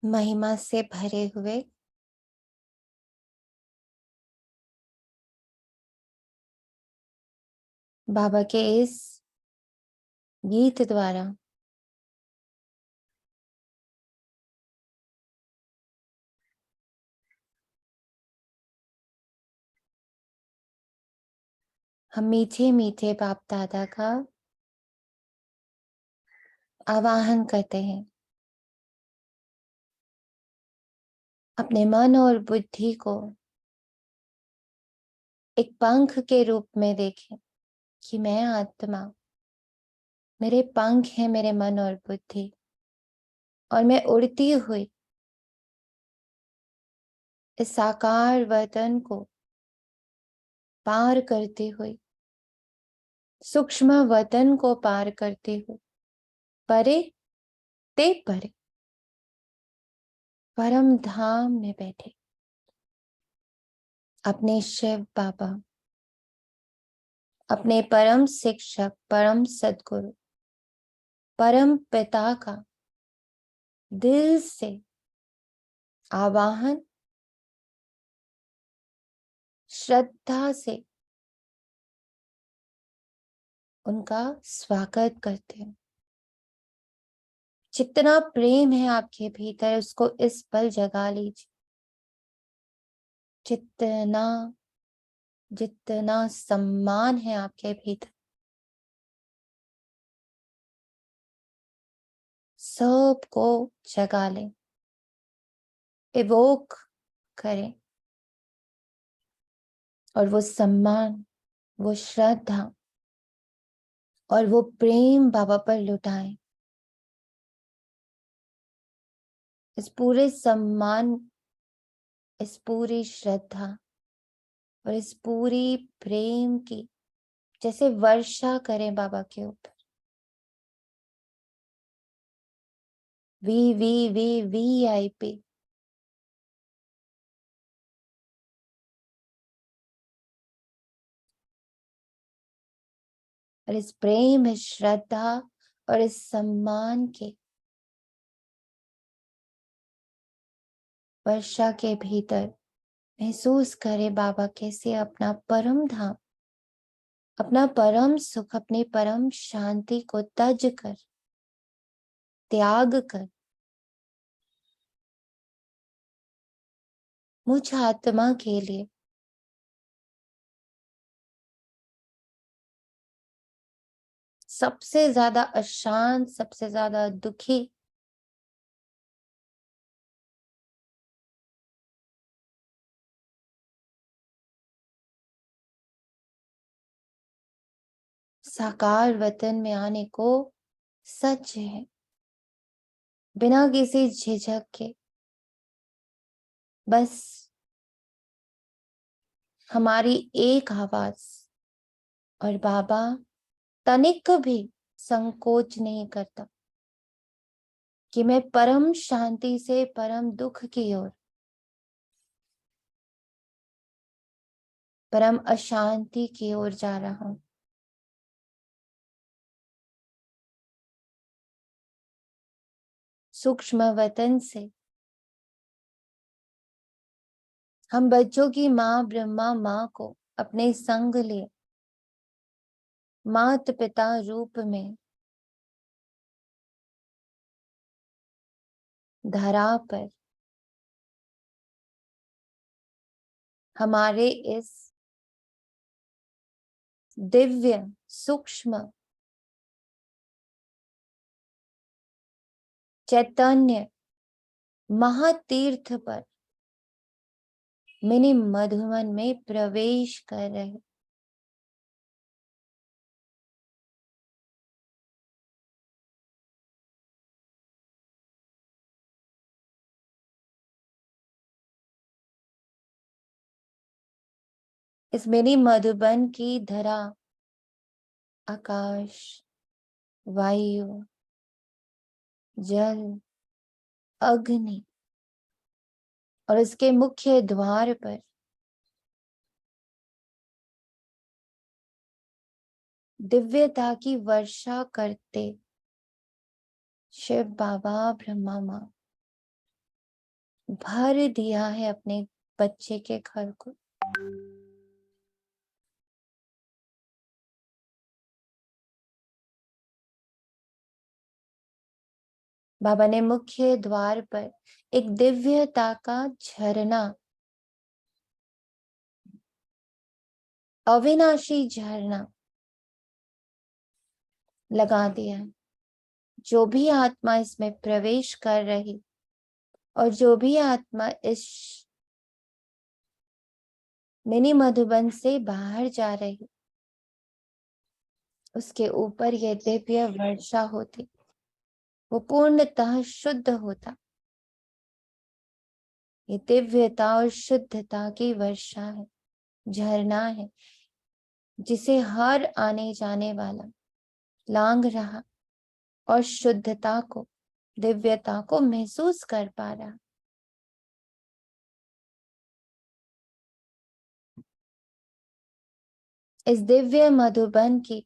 महिमा से भरे हुए बाबा के इस गीत द्वारा हम मीठे मीठे बाप दादा का आवाहन करते हैं। अपने मन और बुद्धि को एक पंख के रूप में देखें कि मैं आत्मा, मेरे पंख हैं, मेरे मन और बुद्धि, और मैं उड़ती हुई इस साकार वतन को पार करती हुई, सूक्ष्म वतन को पार करती हुई, परे ते परे परम धाम में बैठे अपने शिव बाबा, अपने परम शिक्षक, परम सद्गुरु, परम पिता का दिल से आवाहन, श्रद्धा से उनका स्वागत करते हैं। जितना प्रेम है आपके भीतर उसको इस पल जगा लीजिए। जितना जितना सम्मान है आपके भीतर सबको जगा लें, इवोक करें, और वो सम्मान, वो श्रद्धा और वो प्रेम बाबा पर लुटाएं। इस पूरे सम्मान, इस पूरी श्रद्धा और इस पूरी प्रेम की जैसे वर्षा करें बाबा के ऊपर। VIP। और इस प्रेम, इस श्रद्धा और इस सम्मान के वर्षा के भीतर महसूस करें बाबा कैसे अपना परम धाम, अपना परम सुख, अपनी परम शांति को तज कर, त्याग कर मुझ आत्मा के लिए सबसे ज्यादा अशांत, सबसे ज्यादा दुखी साकार वतन में आने को सच है, बिना किसी झिझक के। बस हमारी एक आवाज, और बाबा तनिक भी संकोच नहीं करता कि मैं परम शांति से परम दुख की ओर, परम अशांति की ओर जा रहा हूं। सूक्ष्म वतन से हम बच्चों की माँ ब्रह्मा माँ को अपने संग लिए मात पिता रूप में धरा पर हमारे इस दिव्य सूक्ष्म चैतन्य महातीर्थ पर मिनी मधुवन में प्रवेश कर रहे। इस मिनी मधुबन की धरा आकाश, वायु, जल, अग्नि और इसके मुख्य द्वार पर दिव्यता की वर्षा करते शिव बाबा, ब्रह्मा माँ भर दिया है अपने बच्चे के घर को। बाबा ने मुख्य द्वार पर एक दिव्यता का झरना, अविनाशी झरना लगा दिया है। जो भी आत्मा इसमें प्रवेश कर रही और जो भी आत्मा इस मिनी मधुबन से बाहर जा रही, उसके ऊपर यह दिव्य वर्षा होती, वो पूर्णतः शुद्ध होता। ये दिव्यता और शुद्धता की वर्षा है, झरना है, जिसे हर आने जाने वाला लांघ रहा और शुद्धता को, दिव्यता को महसूस कर पा रहा। इस दिव्य मधुबन की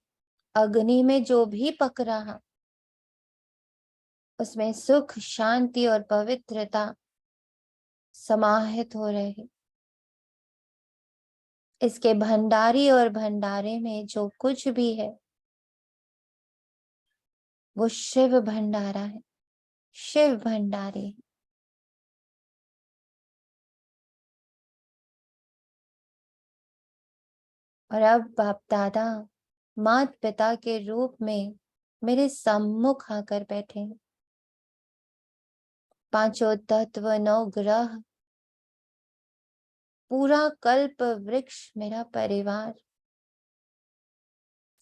अग्नि में जो भी पक रहा, उसमें सुख, शांति और पवित्रता समाहित हो रही। इसके भंडारी और भंडारे में जो कुछ भी है, वो शिव भंडारा है, शिव भंडारी है। और अब बाप दादा माता पिता के रूप में मेरे सम्मुख आकर बैठे हैं। पांचों तत्व, नौ ग्रह, पूरा कल्प वृक्ष, मेरा परिवार,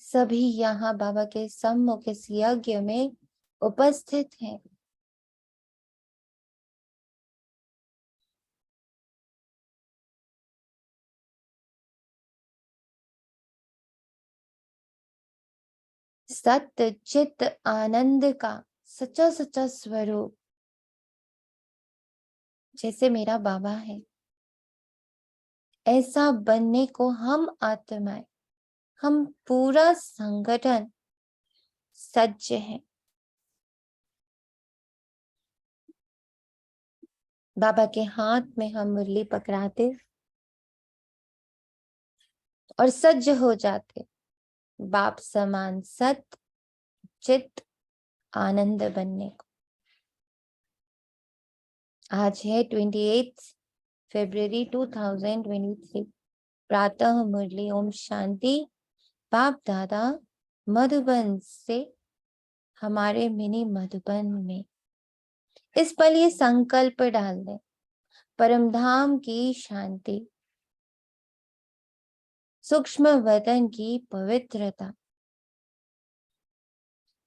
सभी यहाँ बाबा के सम्मुख इस यज्ञ में उपस्थित हैं। सत्य चित्त आनंद का सच्चा सच्चा स्वरूप, जैसे मेरा बाबा है, ऐसा बनने को हम आत्माएं, हम पूरा संगठन सज्ज हैं। बाबा के हाथ में हम मुरली पकड़ाते और सज्ज हो जाते, बाप समान सत चित आनंद बनने को। आज है 28 फरवरी 2023, प्रातः मुरली ओम शांति। बाप दादा मधुबन से हमारे मिनी मधुबन में इस पल ये संकल्प डाल दें, परमधाम की शांति, सूक्ष्म वतन की पवित्रता,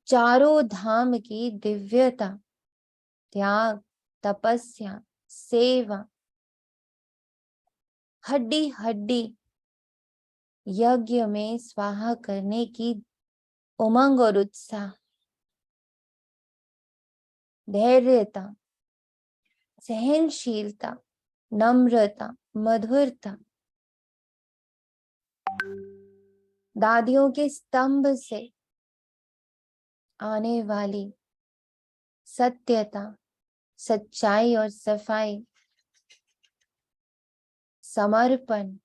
चारों धाम की दिव्यता, त्याग, तपस्या, सेवा, हड्डी हड्डी यज्ञ में स्वाहा करने की उमंग और उत्साह, धैर्यता, सहनशीलता, नम्रता, मधुरता, दादियों के स्तंभ से आने वाली सत्यता, सच्चाई और सफाई, समर्पण,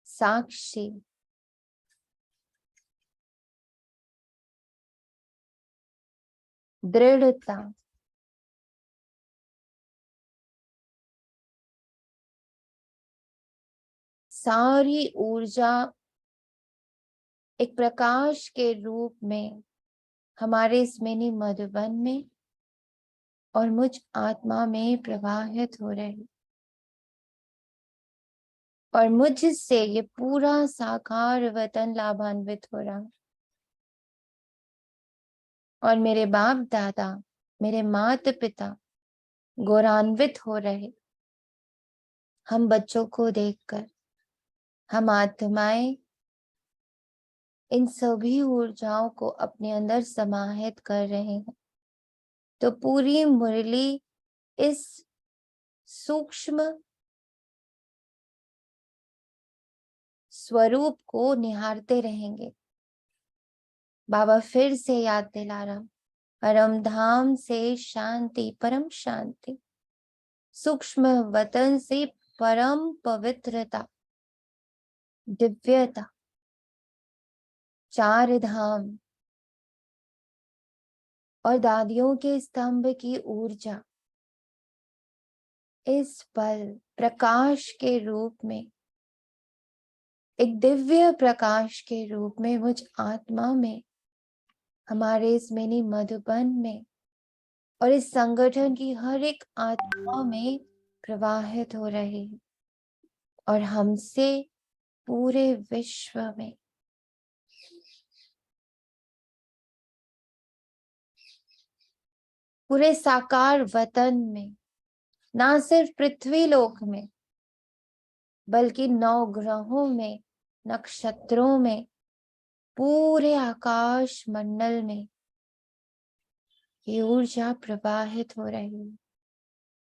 साक्षी, दृढ़ता, सारी ऊर्जा एक प्रकाश के रूप में हमारे इस मिनी मधुबन में और मुझ आत्मा में प्रवाहित हो रही, और मुझसे ये पूरा साकार वतन लाभान्वित हो रहा। और मेरे बाप दादा, मेरे माता पिता गौरवान्वित हो रहे। हम बच्चों को देखकर हम आत्माएं इन सभी ऊर्जाओं को अपने अंदर समाहित कर रहे हैं। तो पूरी मुरली इस सूक्ष्म स्वरूप को निहारते रहेंगे। बाबा फिर से याद दिला रहा, परम धाम से शांति, परम शांति, सूक्ष्म वतन से परम पवित्रता, दिव्यता, चार धाम और दादियों के स्तंभ की ऊर्जा इस पल प्रकाश के रूप में, एक दिव्य प्रकाश के रूप में मुझ आत्मा में, हमारे इस मिनी मधुबन में और इस संगठन की हर एक आत्मा में प्रवाहित हो रही है और हमसे पूरे विश्व में। पूरे साकार वतन में, ना सिर्फ पृथ्वी लोक में बल्कि 9 ग्रहों में, नक्षत्रों में, पूरे आकाश मंडल में ये ऊर्जा प्रवाहित हो रही है।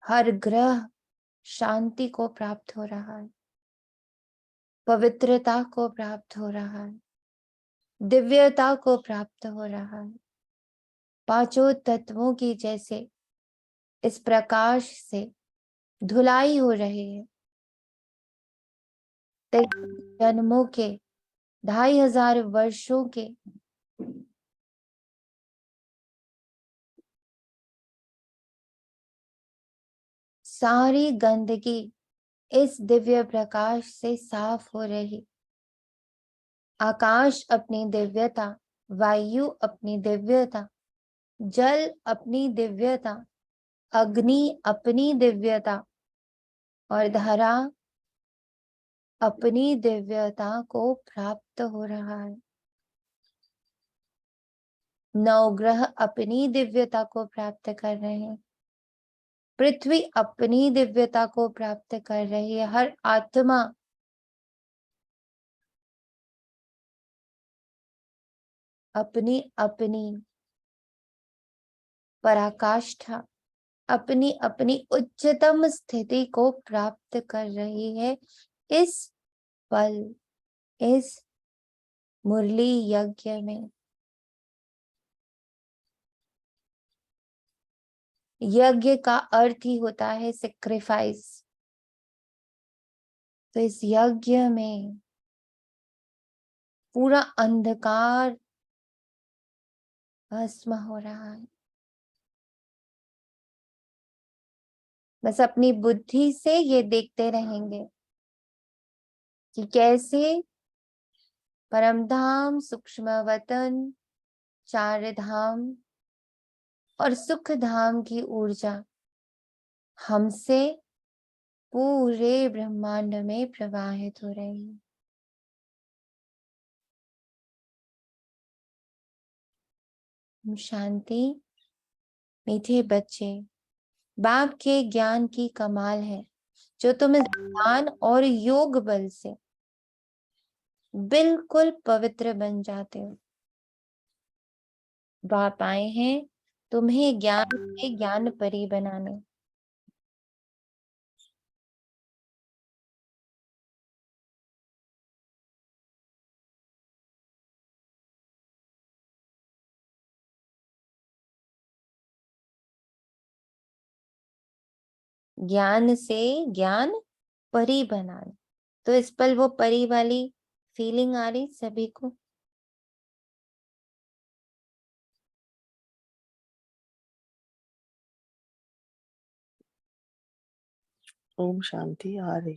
हर ग्रह शांति को प्राप्त हो रहा है, पवित्रता को प्राप्त हो रहा है, दिव्यता को प्राप्त हो रहा है। पांचों तत्वों की जैसे इस प्रकाश से धुलाई हो रही है। जन्मों के, 2500 वर्षों के सारी गंदगी इस दिव्य प्रकाश से साफ हो रही। आकाश अपनी दिव्यता, वायु अपनी दिव्यता, जल अपनी दिव्यता, अग्नि अपनी दिव्यता और धरा अपनी दिव्यता को प्राप्त हो रहा है। 9 ग्रह अपनी दिव्यता को प्राप्त कर रहे हैं, पृथ्वी अपनी दिव्यता को प्राप्त कर रही है। हर आत्मा अपनी अपनी पराकाष्ठा, अपनी अपनी उच्चतम स्थिति को प्राप्त कर रही है इस पल, इस मुरली यज्ञ में। यज्ञ का अर्थ ही होता है सेक्रीफाइस। तो इस यज्ञ में पूरा अंधकार भस्म हो रहा है। बस अपनी बुद्धि से ये देखते रहेंगे कि कैसे परमधाम, सूक्ष्म वतन, चार धाम और सुख धाम की ऊर्जा हमसे पूरे ब्रह्मांड में प्रवाहित हो रही है। शांति। मीठे बच्चे, बाप के ज्ञान की कमाल है जो तुम इस ज्ञान और योग बल से बिल्कुल पवित्र बन जाते हो। बाप आए हैं तुम्हें ज्ञान से ज्ञान परी बनाने। ज्ञान से ज्ञान परी बनाने। तो इस पल वो परी वाली फीलिंग आ रही सभी को। ओम शांति आ रही।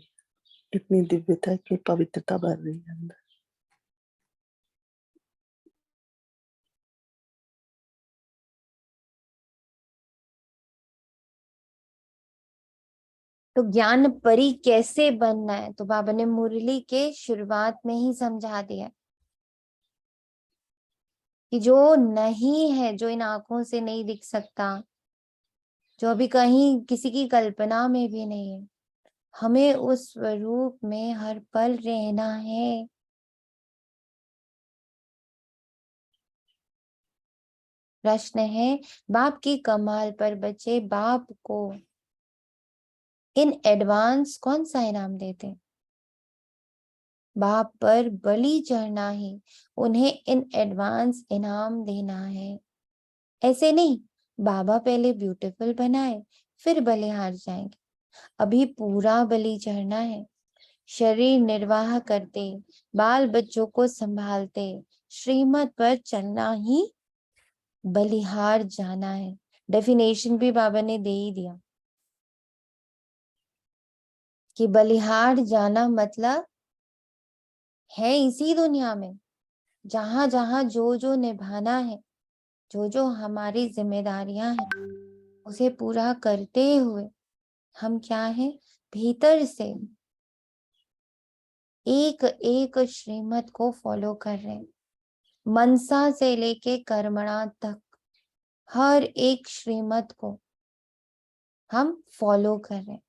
इतनी दिव्यता, इतनी पवित्रता भर रही है अंदर। तो ज्ञान परी कैसे बनना है तो बाबा ने मुरली के शुरुआत में ही समझा दिया कि जो नहीं है, जो इन आंखों से नहीं दिख सकता, जो अभी कहीं किसी की कल्पना में भी नहीं है, हमें उस स्वरूप में हर पल रहना है। प्रश्न है बाप की कमाल पर बच्चे बाप को इन एडवांस कौन सा इनाम देते? बाप पर बलि चढ़ना ही उन्हें इन एडवांस इनाम देना है। ऐसे नहीं, बाबा पहले ब्यूटीफुल बनाए फिर बलिहार जाएंगे। अभी पूरा बलि चढ़ना है। शरीर निर्वाह करते, बाल बच्चों को संभालते, श्रीमत पर चलना ही बलिहार जाना है। डेफिनेशन भी बाबा ने दे ही दिया कि बलिहार जाना मतलब है इसी दुनिया में जहां जहां जो जो निभाना है, जो जो हमारी जिम्मेदारियां हैं, उसे पूरा करते हुए हम क्या है, भीतर से एक एक श्रीमत को फॉलो कर रहे हैं। मनसा से लेके कर्मणा तक हर एक श्रीमत को हम फॉलो कर रहे हैं।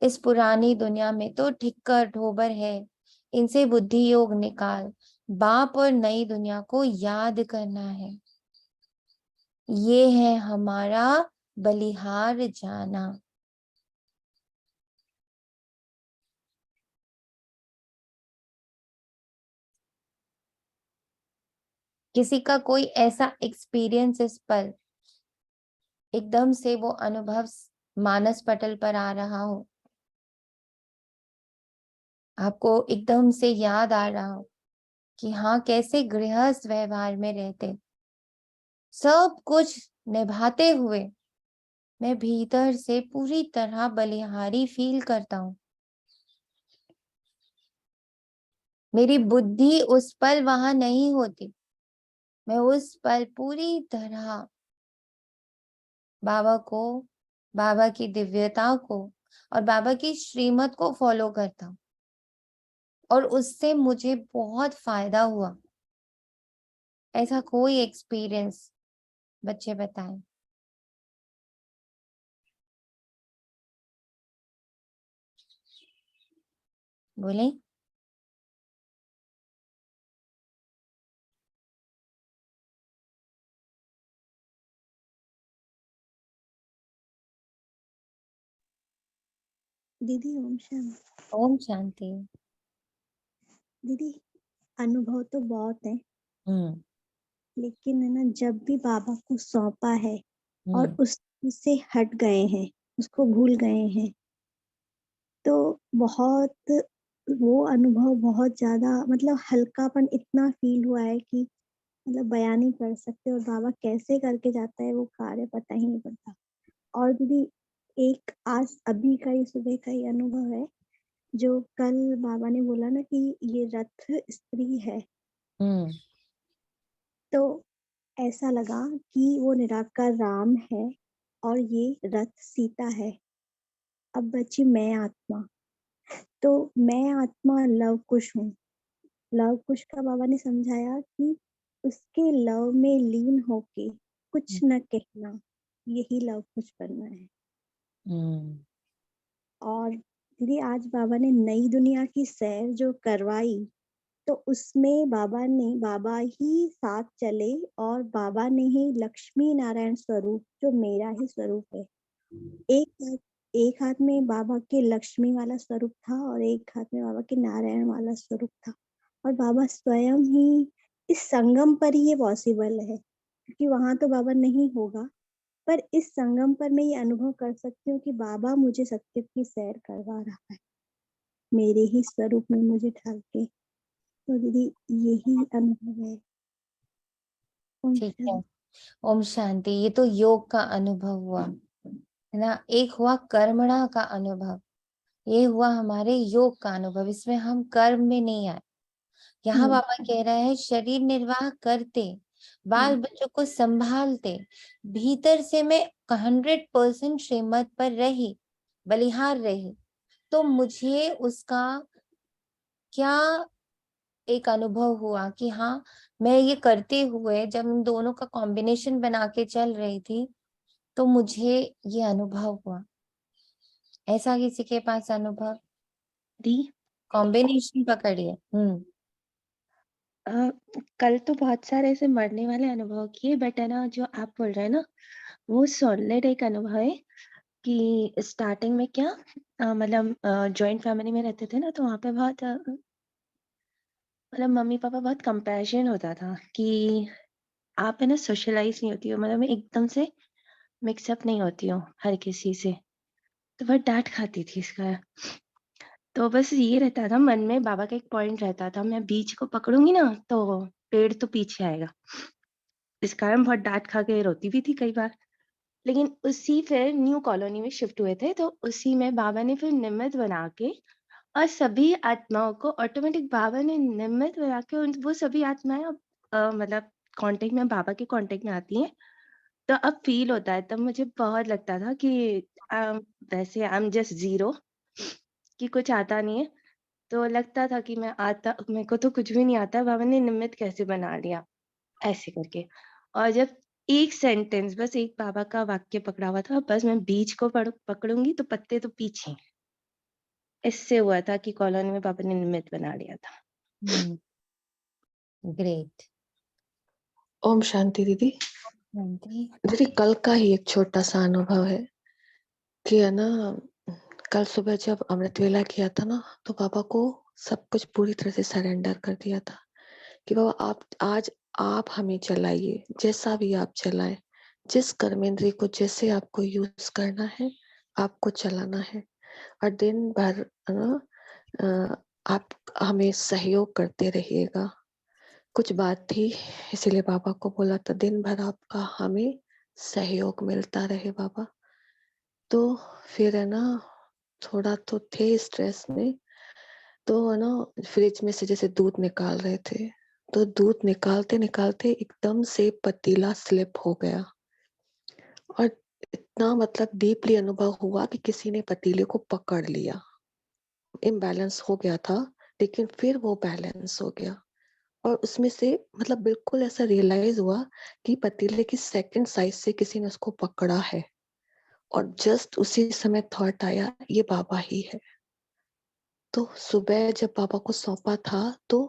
इस पुरानी दुनिया में तो ठिक्कर ठोबर है, इनसे बुद्धि योग निकाल। बाप और नई दुनिया को याद करना है। ये है हमारा बलिहार जाना। किसी का कोई ऐसा एक्सपीरियंस इस पर एकदम से वो अनुभव मानस पटल पर आ रहा हो, आपको एकदम से याद आ रहा हो कि हाँ, कैसे गृहस्थ व्यवहार में रहते, सब कुछ निभाते हुए मैं भीतर से पूरी तरह बलिहारी फील करता हूँ। मेरी बुद्धि उस पल वहां नहीं होती, मैं उस पल पूरी तरह बाबा को, बाबा की दिव्यता को और बाबा की श्रीमत को फॉलो करता हूँ, और उससे मुझे बहुत फायदा हुआ। ऐसा कोई एक्सपीरियंस बच्चे बताएं। बोले। दीदी ओम शांति। ओम शांति। दीदी अनुभव तो बहुत है, लेकिन है ना, जब भी बाबा को सौंपा है और उससे हट गए हैं, उसको भूल गए हैं, तो बहुत वो अनुभव बहुत ज्यादा, मतलब हल्कापन इतना फील हुआ है कि मतलब बयान नहीं कर सकते। और बाबा कैसे करके जाता है वो कार्य पता ही नहीं पड़ता। और दीदी एक आज अभी का ही सुबह का ही अनुभव है, जो कल बाबा ने बोला ना कि ये रथ स्त्री है, तो ऐसा लगा कि वो निराकार राम है और ये रथ सीता है। अब बची मैं आत्मा, तो मैं आत्मा लव कुश हूँ। लव कुश का बाबा ने समझाया कि उसके लव में लीन होके कुछ न कहना, यही लव कुश बनना है। और दीदी आज बाबा ने नई दुनिया की सैर जो करवाई, तो उसमें बाबा ही साथ चले, और बाबा ने ही लक्ष्मी नारायण स्वरूप, जो मेरा ही स्वरूप है, एक हाथ में बाबा के लक्ष्मी वाला स्वरूप था और एक हाथ में बाबा के नारायण वाला स्वरूप था। और बाबा स्वयं ही इस संगम पर ही ये पॉसिबल है, क्योंकि वहां तो बाबा नहीं होगा, पर इस संगम पर मैं ये अनुभव कर सकती हूँ कि बाबा मुझे सत्य की सैर करवा रहा है, मेरे ही स्वरूप में मुझे ढाल के। तो दीदी यही अनुभव है। ओम ठीक है। शांति। ओम शांति। ये तो योग का अनुभव हुआ है ना, एक हुआ कर्मणा का अनुभव, ये हुआ हमारे योग का अनुभव। इसमें हम कर्म में नहीं आए। यहाँ बाबा कह रहे हैं शरीर निर्वाह करते, बाल बच्चों को संभालते, भीतर से मैं 100% श्रीमत पर रही, बलिहार रही, तो मुझे उसका क्या एक अनुभव हुआ कि हाँ, मैं ये करते हुए जब इन दोनों का कॉम्बिनेशन बना के चल रही थी, तो मुझे ये अनुभव हुआ। ऐसा किसी के पास अनुभव? दी कॉम्बिनेशन पकड़िए। कल तो बहुत सारे ऐसे मरने वाले अनुभव किए, बट है ना, जो आप बोल रहे हैं ना, वो सॉलिड एक अनुभव है। कि स्टार्टिंग में क्या, मतलब जॉइंट फैमिली में रहते थे ना, तो वहाँ पे बहुत मतलब मम्मी पापा बहुत कंपैशन होता था कि आप है ना सोशलाइज़ नहीं होती हो, मतलब मैं एकदम से मिक्सअप नहीं होती हूँ हर किसी से, तो बहुत डाँट खाती थी इसका। तो बस ये रहता था मन में, बाबा का एक पॉइंट रहता था, मैं बीज को पकड़ूँगी ना तो पेड़ तो पीछे आएगा। इस कारण बहुत डाँट खा के रोती भी थी कई बार। लेकिन उसी फिर न्यू कॉलोनी में शिफ्ट हुए थे, तो उसी में बाबा ने फिर निमित्त बना के और सभी आत्माओं को ऑटोमेटिक बाबा ने निमित्त बना के उन वो सभी आत्माएँ अब मतलब कॉन्टेक्ट में, बाबा के कॉन्टेक्ट में आती हैं। तो अब फ़ील होता है, तब मुझे बहुत लगता था कि अ, वैसे आई एम जस्ट ज़ीरो, कि कुछ आता नहीं है। तो लगता था कि मेरे को तो कुछ भी नहीं आता है, बाबा ने निमित्त कैसे बना लिया, ऐसे करके। और जब एक सेंटेंस, बस एक बाबा का वाक्य पकड़ा हुआ था, बस मैं बीज को पकड़ूँगी तो पत्ते तो पीछे। इससे हुआ था कि कॉलोनी में पापा ने निमित्त बना लिया था। ग्रेट। ओम शांति दीदी। शांति। दीदी कल का ही एक छोटा सा अनुभव है कि है ना, कल सुबह जब अमृत वेला किया था ना, तो पापा को सब कुछ पूरी तरह से सरेंडर कर दिया था कि बाबा आप आज आप हमें चलाइए, जैसा भी आप चलाएं, जिस कर्मेंद्रिय को जैसे आपको यूज करना है आपको चलाना है, और दिन भर है ना आप हमें सहयोग करते रहिएगा। कुछ बात थी इसीलिए बाबा को बोला था दिन भर आपका हमें सहयोग मिलता रहे बाबा। तो फिर है ना थोड़ा तो थे स्ट्रेस में, तो है ना फ्रिज में से जैसे दूध निकाल रहे थे, तो दूध निकालते निकालते एकदम से पतीला स्लिप हो गया, और इतना मतलब डीपली अनुभव हुआ कि किसी ने पतीले को पकड़ लिया। इम्बैलेंस हो गया था, लेकिन फिर वो बैलेंस हो गया, और उसमें से मतलब बिल्कुल ऐसा रियलाइज हुआ कि पतीले की सेकंड साइज से किसी ने उसको पकड़ा है, और जस्ट उसी समय थॉट आया ये बाबा ही है। तो सुबह जब बाबा को सौंपा था तो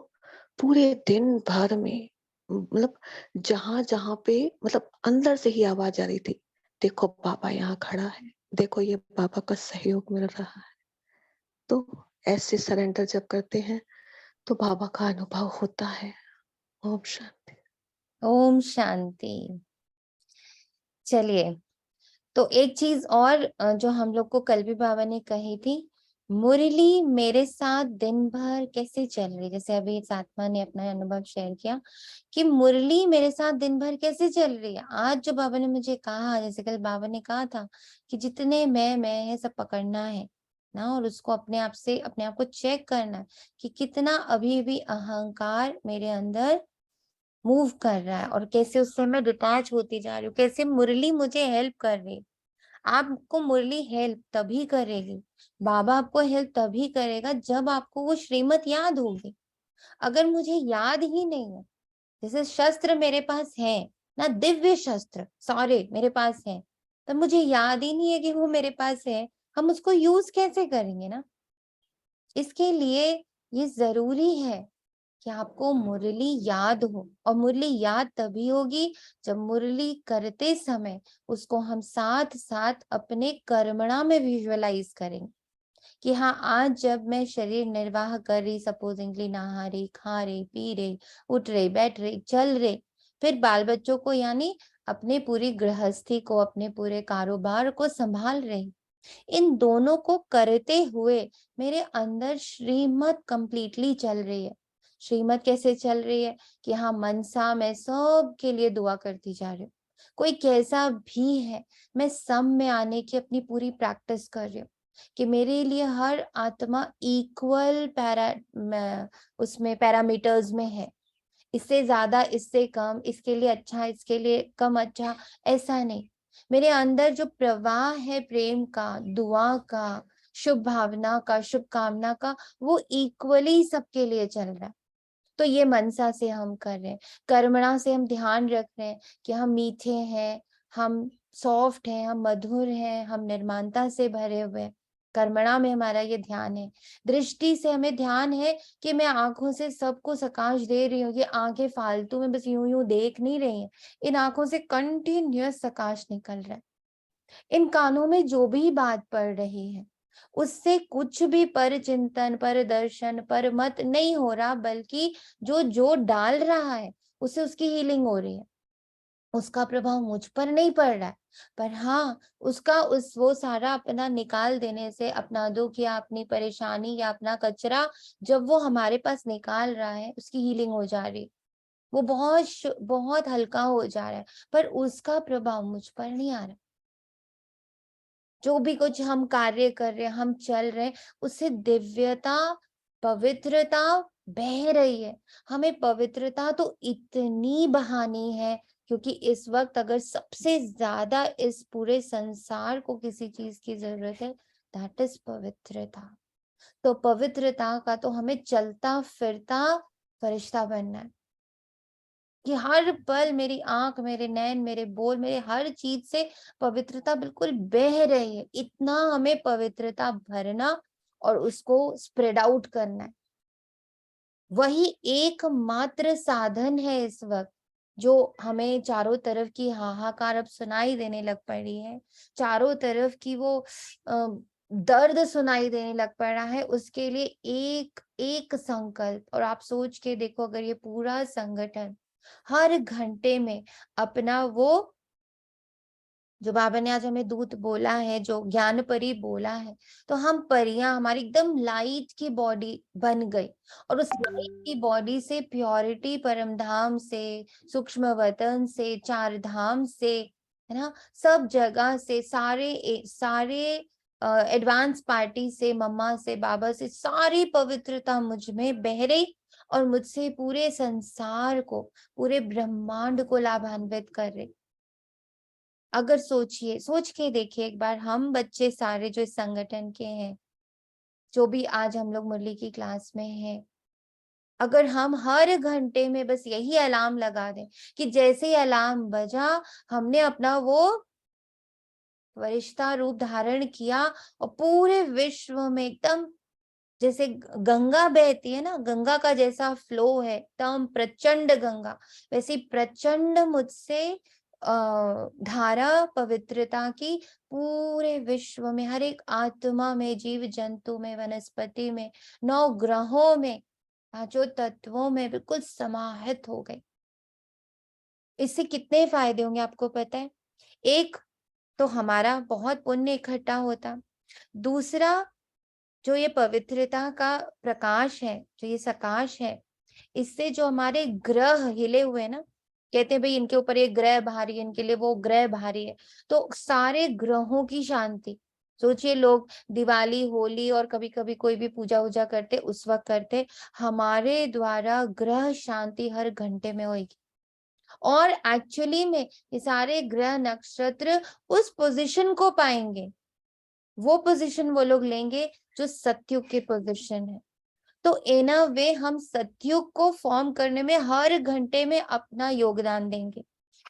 पूरे दिन भर में मतलब जहां जहां पे मतलब अंदर से ही आवाज आ रही थी, देखो बाबा यहाँ खड़ा है, देखो ये बाबा का सहयोग मिल रहा है। तो ऐसे सरेंडर जब करते हैं तो बाबा का अनुभव होता है। ओम शांति। ओम शांति। चलिए, तो एक चीज और जो हम लोग को कल भी बाबा ने कही थी, मुरली मेरे साथ दिन भर कैसे चल रही, जैसे अभी इस आत्मा ने अपना अनुभव शेयर किया कि मुरली मेरे साथ दिन भर कैसे चल रही है। आज जो बाबा ने मुझे कहा, जैसे कल बाबा ने कहा था कि जितने मैं है सब पकड़ना है ना, और उसको अपने आप से अपने आप को चेक करना है कि कितना अभी भी अहंकार मेरे अंदर मूव कर रहा है और कैसे उससे मैं डिटैच होती जा रही हूँ, कैसे मुरली मुझे हेल्प कर रही है। आपको मुरली हेल्प तभी करेगी, बाबा आपको हेल्प तभी करेगा जब आपको वो श्रीमत याद होगी। अगर मुझे याद ही नहीं है, जैसे शस्त्र मेरे पास है ना, दिव्य शस्त्र सारे मेरे पास है, तब मुझे याद ही नहीं है कि वो मेरे पास है, हम उसको यूज कैसे करेंगे ना। इसके लिए ये जरूरी है कि आपको मुरली याद हो, और मुरली याद तभी होगी जब मुरली करते समय उसको हम साथ साथ अपने कर्मणा में विजुअलाइज करेंगे कि हाँ, आज जब मैं शरीर निर्वाह कर रही, सपोजिंगली नहा रही, खा रही, पी रही, उठ रही, बैठ रही, चल रही, फिर बाल बच्चों को यानी अपने पूरी गृहस्थी को, अपने पूरे कारोबार को संभाल रही, इन दोनों को करते हुए मेरे अंदर श्रीमत कंप्लीटली चल रही है। श्रीमत कैसे चल रही है कि हाँ, मनसा मैं सब के लिए दुआ करती जा रही हूँ, कोई कैसा भी है, मैं सम में आने की अपनी पूरी प्रैक्टिस कर रही हूँ कि मेरे लिए हर आत्मा इक्वल उसमें पैरामीटर्स में है, इससे ज्यादा, इससे कम, इसके लिए अच्छा, इसके लिए कम अच्छा, ऐसा नहीं। मेरे अंदर जो प्रवाह है प्रेम का, दुआ का, शुभ भावना का, शुभकामना का, वो इक्वली सबके लिए चल रहा है। तो ये मनसा से हम कर रहे हैं, कर्मणा से हम ध्यान रख रहे हैं कि हम मीठे हैं, हम सॉफ्ट हैं, हम मधुर हैं, हम निर्माणता से भरे हुए हैं। कर्मणा में हमारा ये ध्यान है। दृष्टि से हमें ध्यान है कि मैं आंखों से सबको सकाश दे रही हूँ, ये आंखें फालतू में बस यूं यूं देख नहीं रही हैं, इन आंखों से कंटिन्यूअस प्रकाश निकल रहा है। इन कानों में जो भी बात पड़ रही है उससे कुछ भी पर चिंतन, पर दर्शन, पर मत नहीं हो रहा, बल्कि जो जो डाल रहा है उससे उसकी हीलिंग हो रही है। उसका प्रभाव मुझ पर नहीं पड़ रहा है, पर हाँ उसका वो सारा अपना निकाल देने से, अपना दुख या अपनी परेशानी या अपना कचरा जब वो हमारे पास निकाल रहा है, उसकी हीलिंग हो जा रही, वो बहुत हल्का हो जा रहा है, पर उसका प्रभाव मुझ पर नहीं आ रहा। जो भी कुछ हम कार्य कर रहे हैं, हम चल रहे हैं, उससे दिव्यता, पवित्रता बह रही है। हमें पवित्रता तो इतनी बहानी है, क्योंकि इस वक्त अगर सबसे ज्यादा इस पूरे संसार को किसी चीज की जरूरत है, दैट इज पवित्रता। तो पवित्रता का तो हमें चलता फिरता फरिश्ता बनना है, कि हर पल मेरी आंख, मेरे नैन, मेरे बोल, मेरे हर चीज से पवित्रता बिल्कुल बह रही है। इतना हमें पवित्रता भरना और उसको स्प्रेड आउट करना है। वही एकमात्र साधन है इस वक्त, जो हमें चारों तरफ की हाहाकार अब सुनाई देने लग पड़ी है, चारों तरफ की वो दर्द सुनाई देने लग पड़ा है। उसके लिए एक एक संकल्प, और आप सोच के देखो, अगर ये पूरा संगठन हर घंटे में अपना वो, जो बाबा ने आज हमें दूत बोला है, जो ज्ञान परी बोला है, तो हम परियां, हमारी एकदम लाइट की बॉडी बन गई, और उस लाइट की बॉडी से प्योरिटी परम धाम से, सूक्ष्म वतन से, चार धाम से, है ना, सब जगह से, सारे एडवांस पार्टी से, मम्मा से, बाबा से, सारी पवित्रता मुझ में बह रही, और मुझसे पूरे संसार को, पूरे ब्रह्मांड को लाभान्वित कर रही। अगर सोचिए, सोच के देखिए एक बार, हम बच्चे सारे जो इस संगठन के हैं, जो भी आज हम लोग मुरली की क्लास में हैं, अगर हम हर घंटे में बस यही अलार्म लगा दें कि जैसे ही अलार्म बजा, हमने अपना वो फरिश्ता रूप धारण किया, और पूरे विश्व में एकदम जैसे गंगा बहती है ना, गंगा का जैसा फ्लो है, एकदम प्रचंड गंगा, वैसी प्रचंड मुझसे धारा पवित्रता की पूरे विश्व में, हर एक आत्मा में, जीव जंतु में, वनस्पति में, 9 ग्रहों में, पांचों तत्वों में बिल्कुल समाहित हो गई। इससे कितने फायदे होंगे आपको पता है? एक तो हमारा बहुत पुण्य इकट्ठा होता, दूसरा जो ये पवित्रता का प्रकाश है, जो ये सकाश है, इससे जो हमारे ग्रह हिले हुए ना, कहते हैं भाई इनके ऊपर ये ग्रह भारी है, इनके लिए वो ग्रह भारी है, तो सारे ग्रहों की शांति। सोचिए, लोग दिवाली, होली और कभी कभी कोई भी पूजा वूजा करते, उस वक्त करते, हमारे द्वारा ग्रह शांति हर घंटे में होगी। और एक्चुअली में ये सारे ग्रह नक्षत्र उस पोजीशन को पाएंगे, वो पोजीशन वो लोग लेंगे जो सतयुग की पोजीशन है। तो इन अ वे हम सतयुग को फॉर्म करने में हर घंटे में अपना योगदान देंगे।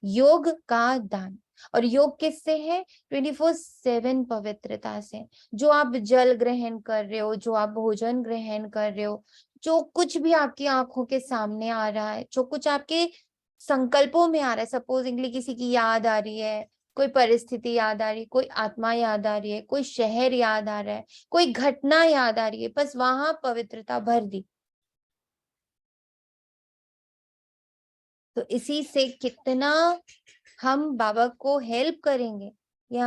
योग का दान। और योग किससे है? 24/7 पवित्रता से। जो आप जल ग्रहण कर रहे हो, जो आप भोजन ग्रहण कर रहे हो, जो कुछ भी आपकी आंखों के सामने आ रहा है, जो कुछ आपके संकल्पों में आ रहा है, सपोजिंगली किसी की याद आ रही है, कोई परिस्थिति याद आ रही है, कोई आत्मा याद आ रही है, कोई शहर याद आ रहा है, कोई घटना याद आ रही है, बस वहां पवित्रता भर दी। तो इसी से कितना हम बाबा को हेल्प करेंगे, ये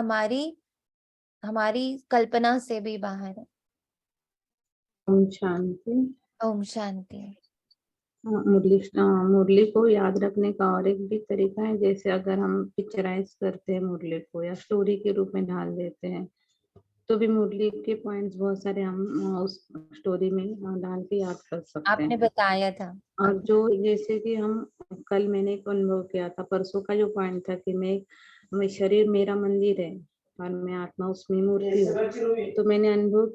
हमारी कल्पना से भी बाहर है। ओम शांति। ओम शांति। मुरली को याद रखने का और एक भी तरीका है, जैसे अगर हम पिक्चराइज करते हैं मुरली को या स्टोरी के रूप में ढाल देते हैं, तो भी मुरली के पॉइंट्स बहुत सारे हम उस स्टोरी में डाल के याद कर सकते आपने हैं। बताया था। और जो जैसे कि हम कल मैंने एक अनुभव किया था, परसों का जो पॉइंट था कि मैं शरीर मेरा मंदिर है और मैं आत्मा उसमें मूर्ति हूँ। तो मैंने अनुभव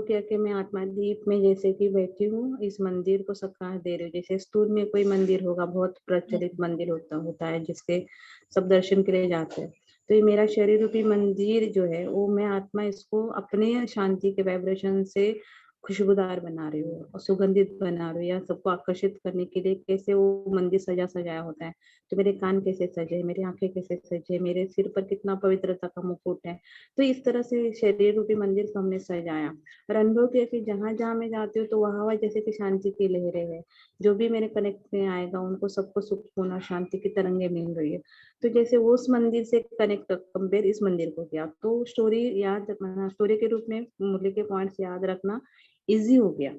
किया कि मैं आत्मा दीप में जैसे कि बैठी हूँ, इस मंदिर को सकार दे रही हूँ। जैसे स्तूर में कोई मंदिर होगा, बहुत प्रचलित मंदिर होता है जिसके सब दर्शन के लिए जाते हैं। तो ये मेरा शरीर रूपी मंदिर जो है, वो मैं आत्मा इसको अपने शांति के वाइब्रेशन से खुशबूदार बना रहे हो और सुगंधित बना रहे हो, या सबको आकर्षित करने के लिए कैसे वो मंदिर सजाया होता है। तो मेरे कान कैसे सजे, मेरी आंखें कैसे सजे, मेरे सिर पर कितना पवित्रता का मुकुट है। तो इस तरह से शरीर रूपी मंदिर को हमने सजाया और अनुभव किया कि जहां जहां मैं जाती हूँ तो वहां जैसे कि शांति की लहरें है। जो भी मेरे कनेक्ट में आएगा उनको सबको सुकून और शांति की तरंगे मिल रही है। तो जैसे वो उस मंदिर से कनेक्ट कंपेयर इस मंदिर को किया, तो स्टोरी के रूप में मुरली के पॉइंट्स याद रखना इजी हो गया।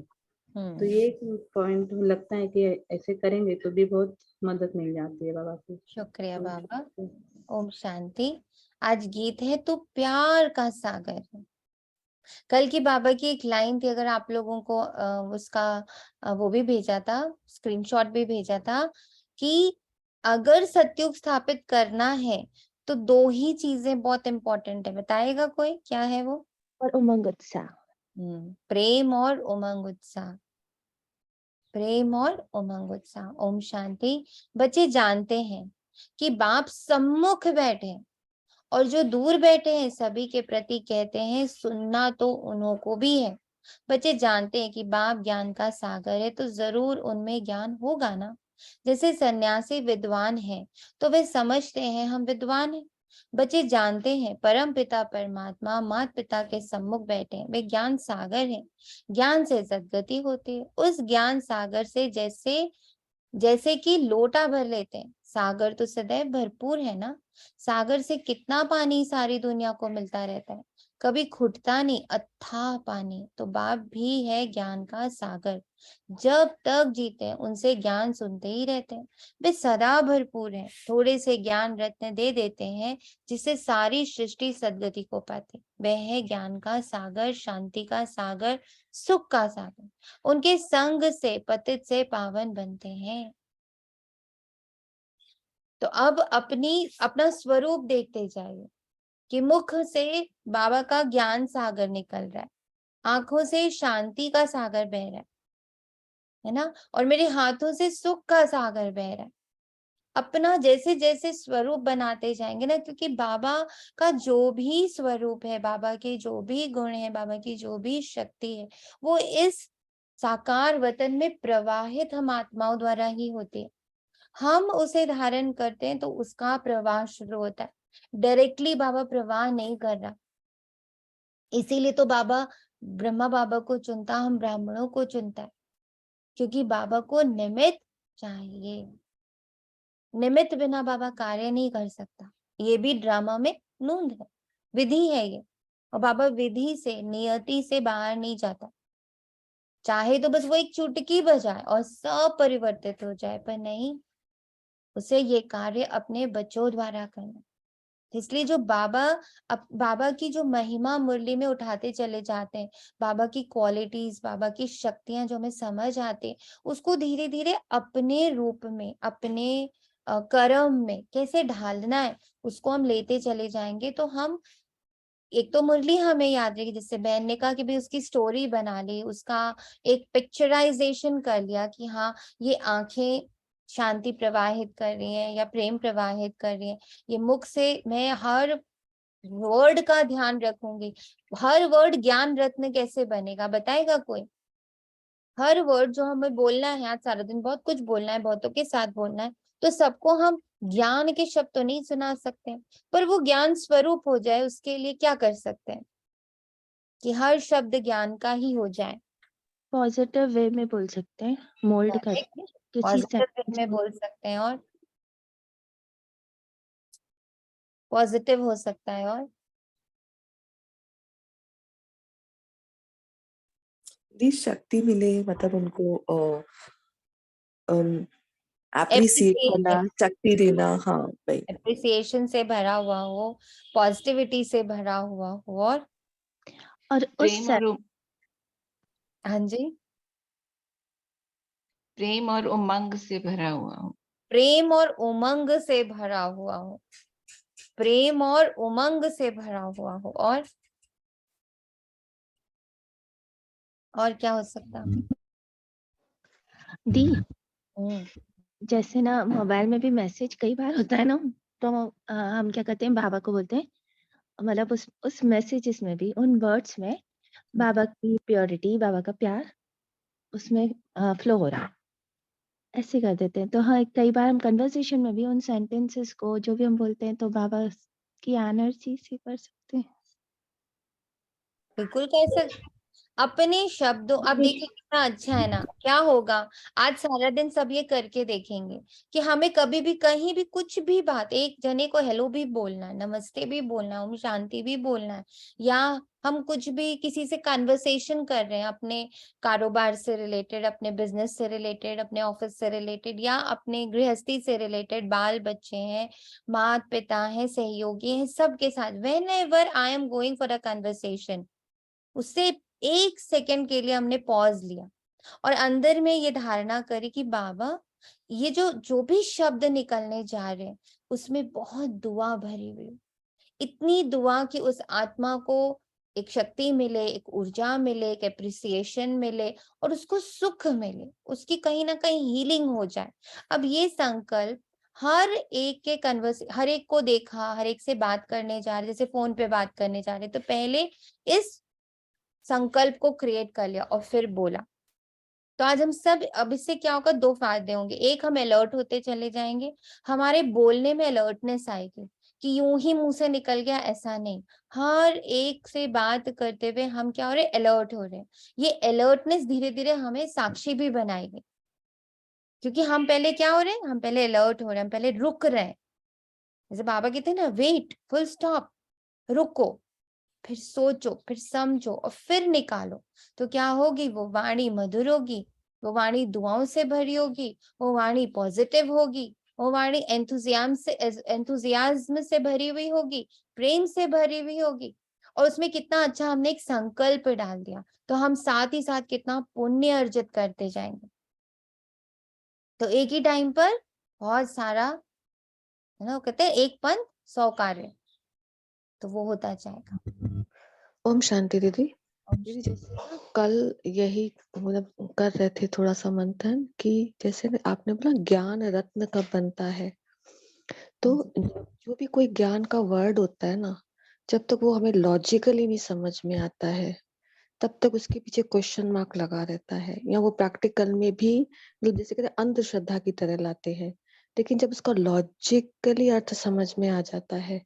तो ये एक पॉइंट लगता है कि ऐसे करेंगे तो भी बहुत मदद मिल जाती है बाबा की। शुक्रिया बाबा। ओम शांति। आज गीत है तू प्यार का सागर है। कल की बाबा की एक लाइन थी, अगर आप लोगों को उसका वो भी भेजा था, स्क्रीनशॉट भी भेजा था, कि अगर सतयुग स्थापित करना है तो 2 ही चीजें बहुत इंपॉर्टेंट है। बताएगा कोई, क्या है वो? और उमंग उत्साह। प्रेम और उमंग उत्साह। प्रेम और उमंग उत्साह। ओम शांति। बच्चे जानते हैं कि बाप सम्मुख बैठे हैं और जो दूर बैठे हैं सभी के प्रति कहते हैं सुनना तो उन्हों को भी है। बच्चे जानते हैं कि बाप ज्ञान का सागर है, तो जरूर उनमें ज्ञान होगा ना। जैसे सन्यासी विद्वान है तो वे समझते हैं हम विद्वान हैं। बच्चे जानते हैं परम पिता परमात्मा माता पिता के सम्मुख बैठे हैं, वे ज्ञान सागर हैं। ज्ञान से सद्गति होती है। उस ज्ञान सागर से जैसे कि लोटा भर लेते हैं, सागर तो सदैव भरपूर है ना। सागर से कितना पानी सारी दुनिया को मिलता रहता है, कभी खुटता नहीं, अथाह पानी। तो बाप भी है ज्ञान का सागर। जब तक जीते हैं उनसे ज्ञान सुनते ही रहते हैं। वे सदा भरपूर हैं, थोड़े से ज्ञान रत्न दे देते हैं जिससे सारी सृष्टि सद्गति को पाती। वह है ज्ञान का सागर, शांति का सागर, सुख का सागर। उनके संग से पतित से पावन बनते हैं। तो अब अपना स्वरूप देखते जाइए कि मुख से बाबा का ज्ञान सागर निकल रहा है, आंखों से शांति का सागर बह रहा है ना, और मेरे हाथों से सुख का सागर बह रहा है। अपना जैसे जैसे स्वरूप बनाते जाएंगे ना, क्योंकि बाबा का जो भी स्वरूप है, बाबा के जो भी गुण है, बाबा की जो भी शक्ति है, वो इस साकार वतन में प्रवाहित हम आत्माओं द्वारा ही होती है। हम उसे धारण करते हैं तो उसका प्रवाह शुरू होता है। डायरेक्टली बाबा प्रवाह नहीं कर रहा। इसीलिए तो बाबा ब्रह्मा बाबा को चुनता, हम ब्राह्मणों को चुनता है, क्योंकि बाबा को निमित्त चाहिए। निमित्त बिना बाबा कार्य नहीं कर सकता। ये भी ड्रामा में नूंद है, विधि है ये। और बाबा विधि से, नियति से बाहर नहीं जाता। चाहे तो बस वो एक चुटकी बजाए और सब परिवर्तित हो जाए, पर नहीं, उसे ये कार्य अपने बच्चों द्वारा करना। इसलिए जो बाबा की जो महिमा मुरली में उठाते चले जाते हैं, बाबा की क्वालिटीज, बाबा की शक्तियां जो हमें समझ आती है, उसको धीरे धीरे अपने रूप में, अपने कर्म में कैसे ढालना है, उसको हम लेते चले जाएंगे। तो हम एक तो मुरली हमें याद रहेगी, जिससे बहन ने कहा कि भाई उसकी स्टोरी बना ली, उसका एक पिक्चराइजेशन कर लिया कि हाँ ये आंखें शांति प्रवाहित कर रही हैं या प्रेम प्रवाहित कर रही हैं, ये मुख से मैं हर वर्ड का ध्यान रखूंगी। हर वर्ड ज्ञान रत्न कैसे बनेगा, बताएगा कोई? हर वर्ड जो हमें बोलना है, आज सारा दिन बहुत कुछ बोलना है, बहुतों के साथ बोलना है, तो सबको हम ज्ञान के शब्द तो नहीं सुना सकते, पर वो ज्ञान स्वरूप हो जाए उसके लिए क्या कर सकते हैं कि हर शब्द ज्ञान का ही हो जाए। पॉजिटिव वे में बोल सकते हैं, मोल्ड करके किसी पॉजिटिव सेंटेंस में बोल सकते हैं और पॉजिटिव हो सकता है। और शक्ति मिले, मतलब उनको अप्रिसिएट करना, शक्ति देना। हाँ भाई, एप्रिसिएशन से भरा हुआ हो, पॉजिटिविटी से भरा हुआ हो, और उस हाँ जी, प्रेम और उमंग से भरा हुआ हो। प्रेम और उमंग से भरा हुआ हो, प्रेम और उमंग से भरा हुआ हो। और क्या हो सकता है दी? जैसे ना मोबाइल में भी मैसेज कई बार होता है ना, तो हम क्या करते हैं, बाबा को बोलते हैं, मतलब उस मैसेजेस में भी, उन वर्ड्स में बाबा की प्योरिटी, बाबा का प्यार उसमें फ्लो हो रहा है, ऐसे कर देते हैं। तो हाँ, कई बार हम कन्वर्सेशन में भी उन सेंटेंसेस को जो भी हम बोलते हैं तो बाबा की एनर्जी से कर सकते हैं। बिल्कुल कह सकते, अपने शब्दों, अब देखिए कितना अच्छा है ना, क्या होगा आज सारा दिन सब ये करके देखेंगे कि हमें कभी भी कहीं भी कुछ भी बात, एक जने को हेलो भी बोलना है, नमस्ते भी बोलना है, ओम शांति भी बोलना है, या हम कुछ भी किसी से कन्वर्सेशन कर रहे हैं अपने कारोबार से रिलेटेड, अपने बिजनेस से रिलेटेड, अपने ऑफिस से रिलेटेड, या अपने गृहस्थी से रिलेटेड, बाल बच्चे हैं, माता पिता हैं, सहयोगी हैं, सबके साथ, when ever I am going for a conversation, उससे 1 सेकंड के लिए हमने पॉज लिया और अंदर में ये धारणा करी कि बाबा, ये जो भी शब्द निकलने जा रहे हैं उसमें बहुत दुआ भरी हुई है। इतनी दुआ कि उस आत्मा को एक शक्ति मिले, एक ऊर्जा मिले, एक एप्रिसिएशन मिले और उसको सुख मिले, उसकी कहीं ना कहीं हीलिंग हो जाए। अब ये संकल्प हर एक के हर एक को देखा, हर एक से बात करने जा रहे, जैसे फोन पे बात करने जा रहे, तो पहले इस संकल्प को क्रिएट कर लिया और फिर बोला। तो आज हम सब, अब इससे क्या होगा, 2 फायदे होंगे। एक, हम अलर्ट होते चले जाएंगे, हमारे बोलने में अलर्टनेस आएगी कि यूं ही मुंह से निकल गया ऐसा नहीं, हर एक से बात करते हुए हम क्या हो रहे, अलर्ट हो रहे हैं। ये अलर्टनेस धीरे धीरे हमें साक्षी भी बनाएगी, क्योंकि हम पहले क्या हो रहे हैं, हम पहले अलर्ट हो रहे हैं, हम पहले रुक रहे हैं। जैसे बाबा कहते हैं ना, वेट, फुल स्टॉप, रुको, फिर सोचो, फिर समझो और फिर निकालो। तो क्या होगी, वो वाणी मधुर होगी, वो वाणी दुआओं से भरी होगी, वो वाणी पॉजिटिव होगी, वो वाणी एंथुजियाज्म से भरी हुई होगी, प्रेम से भरी हुई होगी। और उसमें कितना अच्छा हमने एक संकल्प डाल दिया, तो हम साथ ही साथ कितना पुण्य अर्जित करते जाएंगे। तो एक ही टाइम पर बहुत सारा, है ना, वो कहते हैं एक पंथ 100 कार्य, तो वो होता जाएगा। ओम शांति दीदी। ओम दीदी जैसे ना कल यही मतलब कर रहे थे थोड़ा सा मंथन कि जैसे आपने बोला ज्ञान रत्न कब बनता है, तो जो भी कोई ज्ञान का वर्ड होता है ना, जब तक वो हमें लॉजिकली नहीं समझ में आता है तब तक उसके पीछे क्वेश्चन मार्क लगा रहता है, या वो प्रैक्टिकल में भी मतलब जैसे कहते हैं अंधश्रद्धा की तरह लाते हैं। लेकिन जब उसका लॉजिकली अर्थ समझ में आ जाता है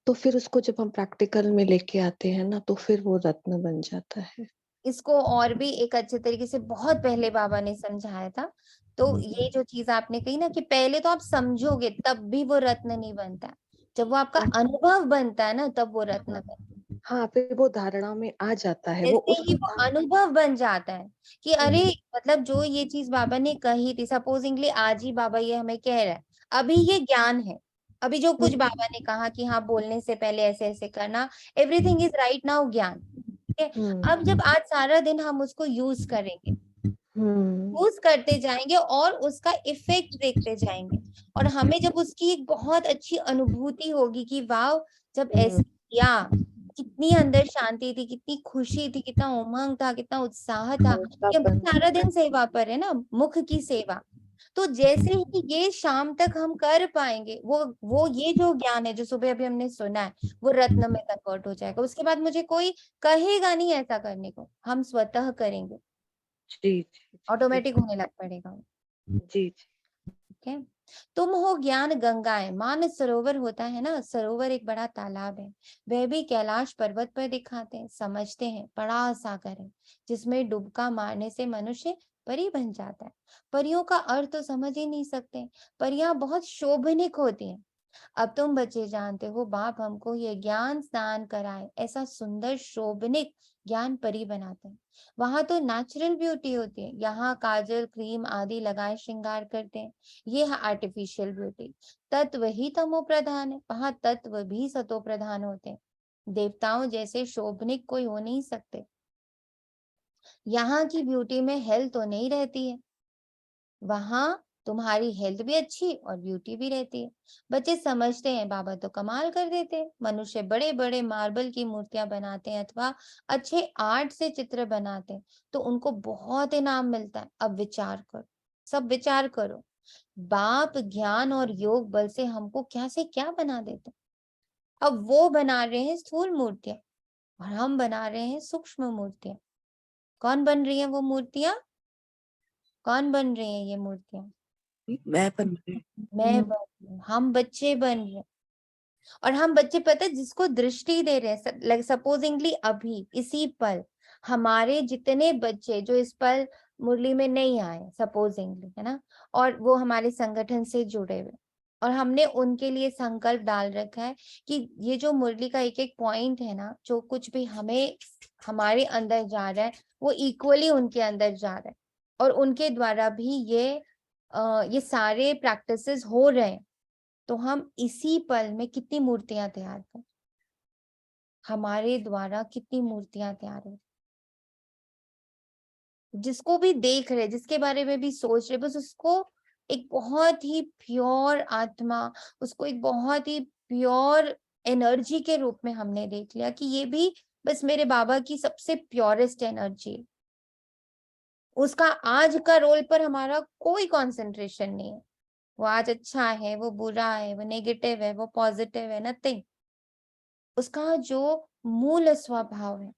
तो फिर उसको जब हम प्रैक्टिकल में लेके आते हैं ना, तो फिर वो रत्न बन जाता है। इसको और भी एक अच्छे तरीके से बहुत पहले बाबा ने समझाया था। तो ये जो चीज आपने कही ना कि पहले तो आप समझोगे तब भी वो रत्न नहीं बनता, जब वो आपका अनुभव बनता है ना तब वो रत्न बनता है। हाँ, फिर वो धारणा में आ जाता है, वो जैसे उस ही वो अनुभव बन जाता है कि अरे, मतलब जो ये चीज बाबा ने कही थी, सपोजिंगली आज ही बाबा ये हमें कह रहा है, अभी ये ज्ञान है, अभी जो कुछ बाबा ने कहा कि हाँ बोलने से पहले ऐसे ऐसे करना, एवरीथिंग इज राइट नाउ ज्ञान, ठीक है। अब जब आज सारा दिन हम उसको यूज करेंगे, यूज करते जाएंगे और उसका इफेक्ट देखते जाएंगे, और हमें जब उसकी एक बहुत अच्छी अनुभूति होगी कि वाह, जब ऐसे किया, कितनी अंदर शांति थी, कितनी खुशी थी, कितना उमंग था, कितना उत्साह था, कि हम सारा दिन सेवा पर है ना, मुख की सेवा। तो जैसे ही ये शाम तक हम कर पाएंगे, वो ये जो ज्ञान है जो सुबह अभी हमने सुना है, वो रत्न में कन्वर्ट हो जाएगा। उसके बाद मुझे कोई कहेगा नहीं ऐसा करने को, हम स्वतः करेंगे, जी जी ऑटोमेटिक होने लग पड़ेगा। जी। ठीक है। तुम हो ज्ञान गंगाएं, मानस सरोवर होता है ना, सरोवर एक बड़ा तालाब है, वह भी कैलाश पर्वत पर दिखाते हैं, समझते हैं बड़ा सागर है जिसमें डुबका मारने से मनुष्य परी बन जाता है। परियों का अर्थ तो समझ ही नहीं सकते, परियां बहुत शोभनिक होती हैं। अब तुम बच्चे जानते हो, बाप हमको ये ज्ञान स्नान कराए, ऐसा सुंदर शोभनिक ज्ञान परी बनाते हैं। वहां तो नेचुरल ब्यूटी होती है, यहाँ काजल क्रीम आदि लगाए श्रृंगार करते हैं, ये है आर्टिफिशियल ब्यूटी। तत्व ही तमो प्रधान है, वहां तत्व भी सतो प्रधान होते हैं। देवताओं जैसे शोभनिक कोई हो नहीं सकते। यहाँ की ब्यूटी में हेल्थ तो नहीं रहती है, वहां तुम्हारी हेल्थ भी अच्छी और ब्यूटी भी रहती है। बच्चे समझते हैं बाबा तो कमाल कर देते हैं, मनुष्य बड़े बड़े मार्बल की मूर्तियां बनाते हैं अथवा अच्छे आर्ट से चित्र बनाते हैं तो उनको बहुत इनाम मिलता है। अब विचार करो, सब विचार करो, बाप ज्ञान और योग बल से हमको क्या से क्या बना देते हैं। अब वो बना रहे हैं स्थूल मूर्तियां, और हम बना रहे हैं सूक्ष्म मूर्तियां। कौन बन रही है वो मूर्तियां? कौन बन रही है ये मूर्तियां? मैं बन रही मैं बन रही हूँ, हम बच्चे बन रहे हैं। और हम बच्चे पता है जिसको दृष्टि दे रहे हैं, लाइक सपोजिंगली अभी इसी पल हमारे जितने बच्चे जो इस पल मुरली में नहीं आए, सपोजिंगली, है ना, और वो हमारे संगठन से जुड़े हुए, और हमने उनके लिए संकल्प डाल रखा है कि ये जो मुरली का एक एक पॉइंट है ना, जो कुछ भी हमें हमारे अंदर जा रहा है वो इक्वली उनके अंदर जा रहा है, और उनके द्वारा भी ये सारे प्रैक्टिसेस हो रहे हैं। तो हम इसी पल में कितनी मूर्तियां तैयार कर, हमारे द्वारा कितनी मूर्तियां तैयार हो, जिसको भी देख रहे, जिसके बारे में भी सोच रहे, बस उसको एक बहुत ही प्योर आत्मा, उसको एक बहुत ही प्योर एनर्जी के रूप में हमने देख लिया कि ये भी बस मेरे बाबा की सबसे प्योरेस्ट एनर्जी है। उसका आज का रोल पर हमारा कोई कंसंट्रेशन नहीं है, वो आज अच्छा है, वो बुरा है, वो नेगेटिव है, वो पॉजिटिव है, नथिंग। उसका जो मूल स्वभाव है,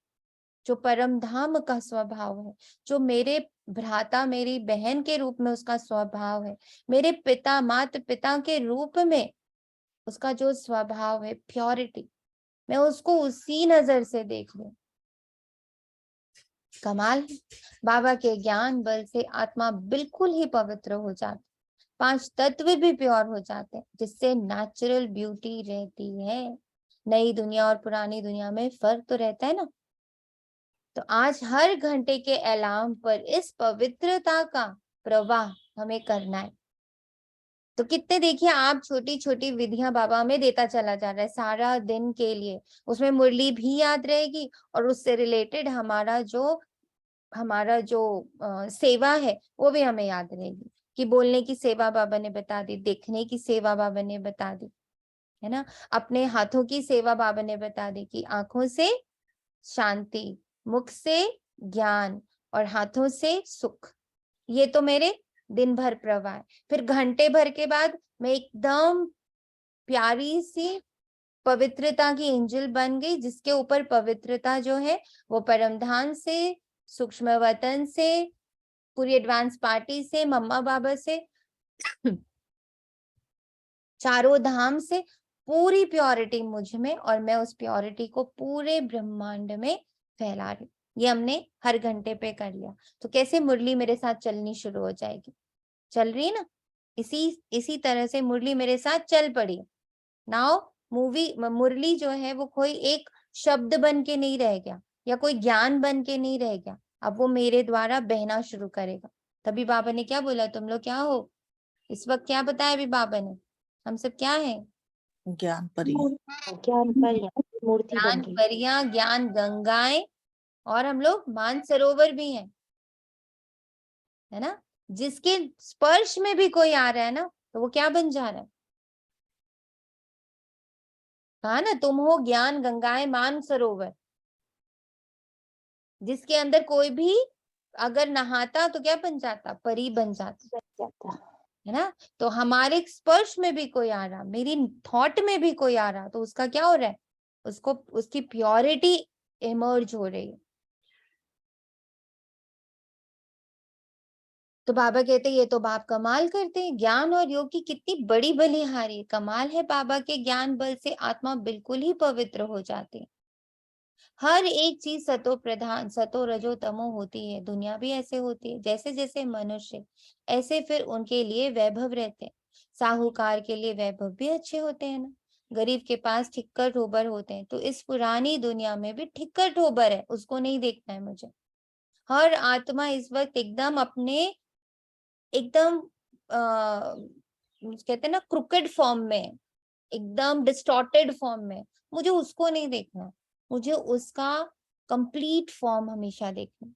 जो परम धाम का स्वभाव है, जो मेरे भ्राता मेरी बहन के रूप में उसका स्वभाव है, मेरे पिता माता पिता के रूप में उसका जो स्वभाव है, प्योरिटी, मैं उसको उसी नजर से देख लूं। कमाल है। बाबा के ज्ञान बल से आत्मा बिल्कुल ही पवित्र हो जाती, 5 तत्व भी प्योर हो जाते हैं, जिससे नेचुरल ब्यूटी रहती है। नई दुनिया और पुरानी दुनिया में फर्क तो रहता है ना। तो आज हर घंटे के अलार्म पर इस पवित्रता का प्रवाह हमें करना है। तो कितने देखिए आप छोटी छोटी विधियां बाबा में देता चला जा रहा है सारा दिन के लिए, उसमें मुरली भी याद रहेगी और उससे रिलेटेड हमारा जो सेवा है वो भी हमें याद रहेगी कि बोलने की सेवा बाबा ने बता दी, देखने की सेवा बाबा ने बता दी, है ना, अपने हाथों की सेवा बाबा ने बता दी कि आंखों से शांति, मुख से ज्ञान और हाथों से सुख। ये तो मेरे दिन भर प्रवाह है। फिर घंटे भर के बाद मैं एकदम प्यारी सी पवित्रता की एंजल बन गई, जिसके ऊपर पवित्रता जो है वो परमधाम से, सूक्ष्म वतन से, पूरी एडवांस पार्टी से, मम्मा बाबा से, चारों धाम से पूरी प्योरिटी मुझ में, और मैं उस प्योरिटी को पूरे ब्रह्मांड में फैला रही। ये हमने हर घंटे पे कर लिया। तो कैसे मुरली मेरे साथ चलनी शुरू हो जाएगी? चल रही है ना, इसी तरह से मुरली मेरे साथ चल पड़ी। नाउ मुरली जो है वो कोई एक शब्द बन के नहीं रह गया या कोई ज्ञान बन के नहीं रह गया, अब वो मेरे द्वारा बहना शुरू करेगा। तभी बाबा ने क्या बोला, तुम लोग क्या हो इस वक्त? क्या बताया अभी बाबा ने? हम सब क्या है? ज्ञान परी ज्ञान परियां, मूर्ति बन ज्ञान रही। परियां, ज्ञान गंगाएं, और हम लोग मानसरोवर भी हैं, है ना। जिसके स्पर्श में भी कोई आ रहा है ना, तो वो क्या बन जा रहा है? कहा ना, तुम हो ज्ञान गंगाएं मानसरोवर। जिसके अंदर कोई भी अगर नहाता तो क्या बन जाता? परी बन जाता, है ना। तो हमारे स्पर्श में भी कोई आ रहा, मेरी थॉट में भी कोई आ रहा, तो उसका क्या हो रहा है? उसको उसकी प्योरिटी इमर्ज हो रही है। तो बाबा कहते हैं ये तो बाप कमाल करते हैं, ज्ञान और योग की कितनी बड़ी बलिहारी। कमाल है, बाबा के ज्ञान बल से आत्मा बिल्कुल ही पवित्र हो जाती है। हर एक चीज सतो प्रधान, सतो रजो तमो होती है। दुनिया भी ऐसे होती है, जैसे जैसे मनुष्य ऐसे फिर उनके लिए वैभव रहते हैं। साहूकार के लिए वैभव भी अच्छे होते हैं ना, गरीब के पास ठिक्कर ठोबर होते हैं। तो इस पुरानी दुनिया में भी ठिक्कर ठोबर है, उसको नहीं देखना है मुझे। हर आत्मा इस वक्त एकदम कहते हैं ना क्रुकेड फॉर्म में, एकदम डिस्टॉर्टेड फॉर्म में, मुझे उसको नहीं देखना, मुझे उसका कंप्लीट फॉर्म हमेशा देखना।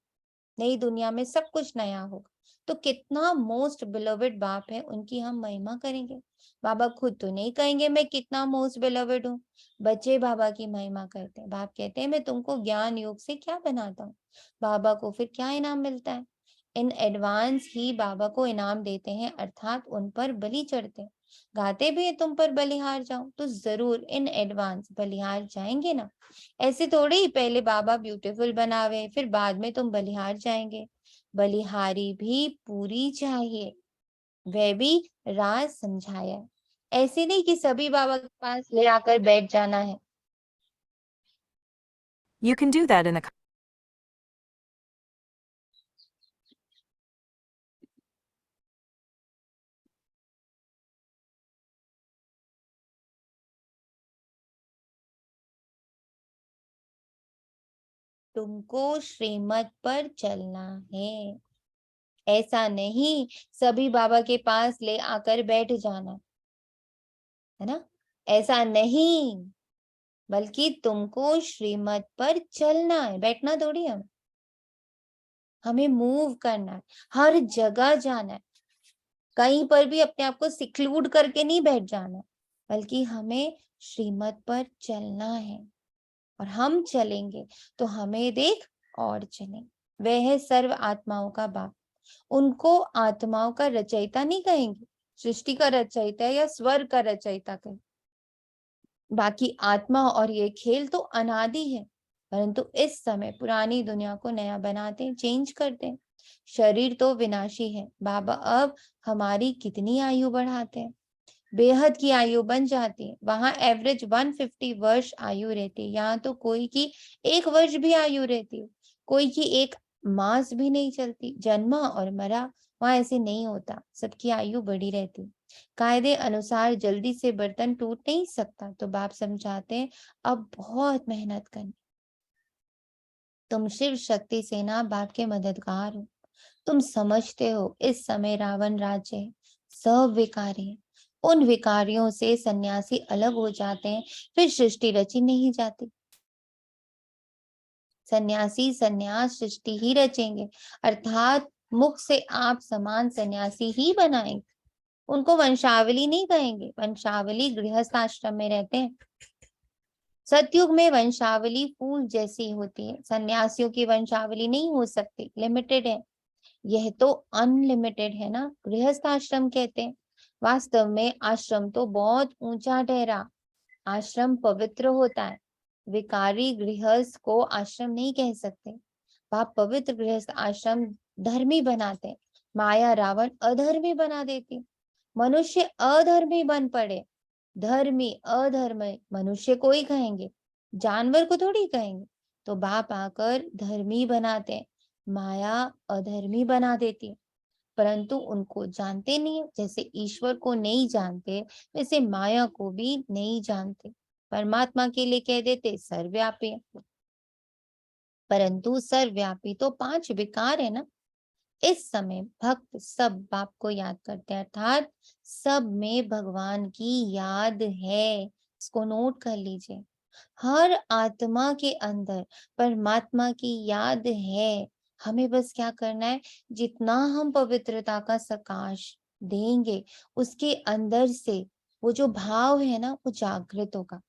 नई दुनिया में सब कुछ नया होगा। तो कितना मोस्ट बिलोवेड बाप है, उनकी हम महिमा करेंगे। बाबा खुद तो नहीं कहेंगे मैं कितना मोस्ट बिलोवेड हूँ, बच्चे बाबा की महिमा करते हैं। बाप कहते हैं मैं तुमको ज्ञान योग से क्या बनाता हूँ। बाबा को फिर क्या इनाम मिलता है? इन एडवांस ही बाबा को इनाम देते हैं, अर्थात उन पर बलि चढ़ते हैं। गाते भी है तुम पर बलिहार जाऊं, तो जरूर इन एडवांस बलिहार जाएंगे ना। ऐसे थोड़े ही पहले बाबा ब्यूटीफुल बनावे फिर बाद में तुम बलिहार जाएंगे। बलिहारी भी पूरी चाहिए, वह भी राज समझाया। ऐसे नहीं कि सभी बाबा के पास ले आकर बैठ जाना है। You can do that in a तुमको श्रीमत पर चलना है, ऐसा नहीं सभी बाबा के पास ले आकर बैठ जाना है ना, ऐसा नहीं, बल्कि तुमको श्रीमत पर चलना है, बैठना थोड़ी हम, हमें मूव करना है, हर जगह जाना है, कहीं पर भी अपने आप को सिक्लूड करके नहीं बैठ जाना, बल्कि हमें श्रीमत पर चलना है। और हम चलेंगे तो हमें देख और चलेंगे। वह है सर्व आत्माओं का बाप। उनको आत्माओं का रचयिता नहीं कहेंगे, सृष्टि का रचयिता या स्वर्ग का रचयिता कहेंगे। बाकी आत्मा और ये खेल तो अनादि है, परंतु इस समय पुरानी दुनिया को नया बनाते हैं, चेंज करते हैं। शरीर तो विनाशी है, बाबा अब हमारी कितनी आयु बढ़ाते हैं, बेहद की आयु बन जाती है। वहां एवरेज 150 वर्ष आयु रहती है, यहाँ तो कोई की 1 वर्ष भी आयु रहती है, कोई की 1 मास भी नहीं चलती। जन्मा और मरा, वहां ऐसे नहीं होता, सबकी आयु बढ़ी रहती। कायदे अनुसार जल्दी से बर्तन टूट नहीं सकता, तो बाप समझाते हैं अब बहुत मेहनत करनी। तुम शिव शक्ति सेना बाप के मददगार हो, तुम समझते हो इस समय रावण राज्य है, सब विकारी है। उन विकारियों से सन्यासी अलग हो जाते हैं, फिर सृष्टि रची नहीं जाती। सन्यासी सन्यास सृष्टि ही रचेंगे, अर्थात मुख से आप समान सन्यासी ही बनाएंगे। उनको वंशावली नहीं कहेंगे, वंशावली गृहस्थ आश्रम में रहते हैं। सतयुग में वंशावली फूल जैसी होती है, सन्यासियों की वंशावली नहीं हो सकती, लिमिटेड है। यह तो अनलिमिटेड है ना, गृहस्थ आश्रम कहते हैं। वास्तव में आश्रम तो बहुत ऊंचा ठहरा, आश्रम पवित्र होता है, विकारी गृहस्थ को आश्रम नहीं कह सकते। आप पवित्र गृहस्थ आश्रम धर्मी बनाते हैं, माया रावण अधर्मी बना देती। मनुष्य अधर्मी बन पड़े, धर्मी अधर्मी मनुष्य को ही कहेंगे, जानवर को थोड़ी कहेंगे। तो बाप आकर धर्मी बनाते हैं, माया अधर्मी बना देती है, परंतु उनको जानते नहीं है। जैसे ईश्वर को नहीं जानते, वैसे माया को भी नहीं जानते। परमात्मा के लिए कह देते सर्वव्यापी है, परंतु सर्वव्यापी तो 5 विकार है ना। इस समय भक्त सब बाप को याद करते हैं, अर्थात सब में भगवान की याद है। इसको नोट कर लीजिए, हर आत्मा के अंदर परमात्मा की याद है। हमें बस क्या करना है, जितना हम पवित्रता का सकाश देंगे, उसके अंदर से वो जो भाव है ना, वो जागृत होगा।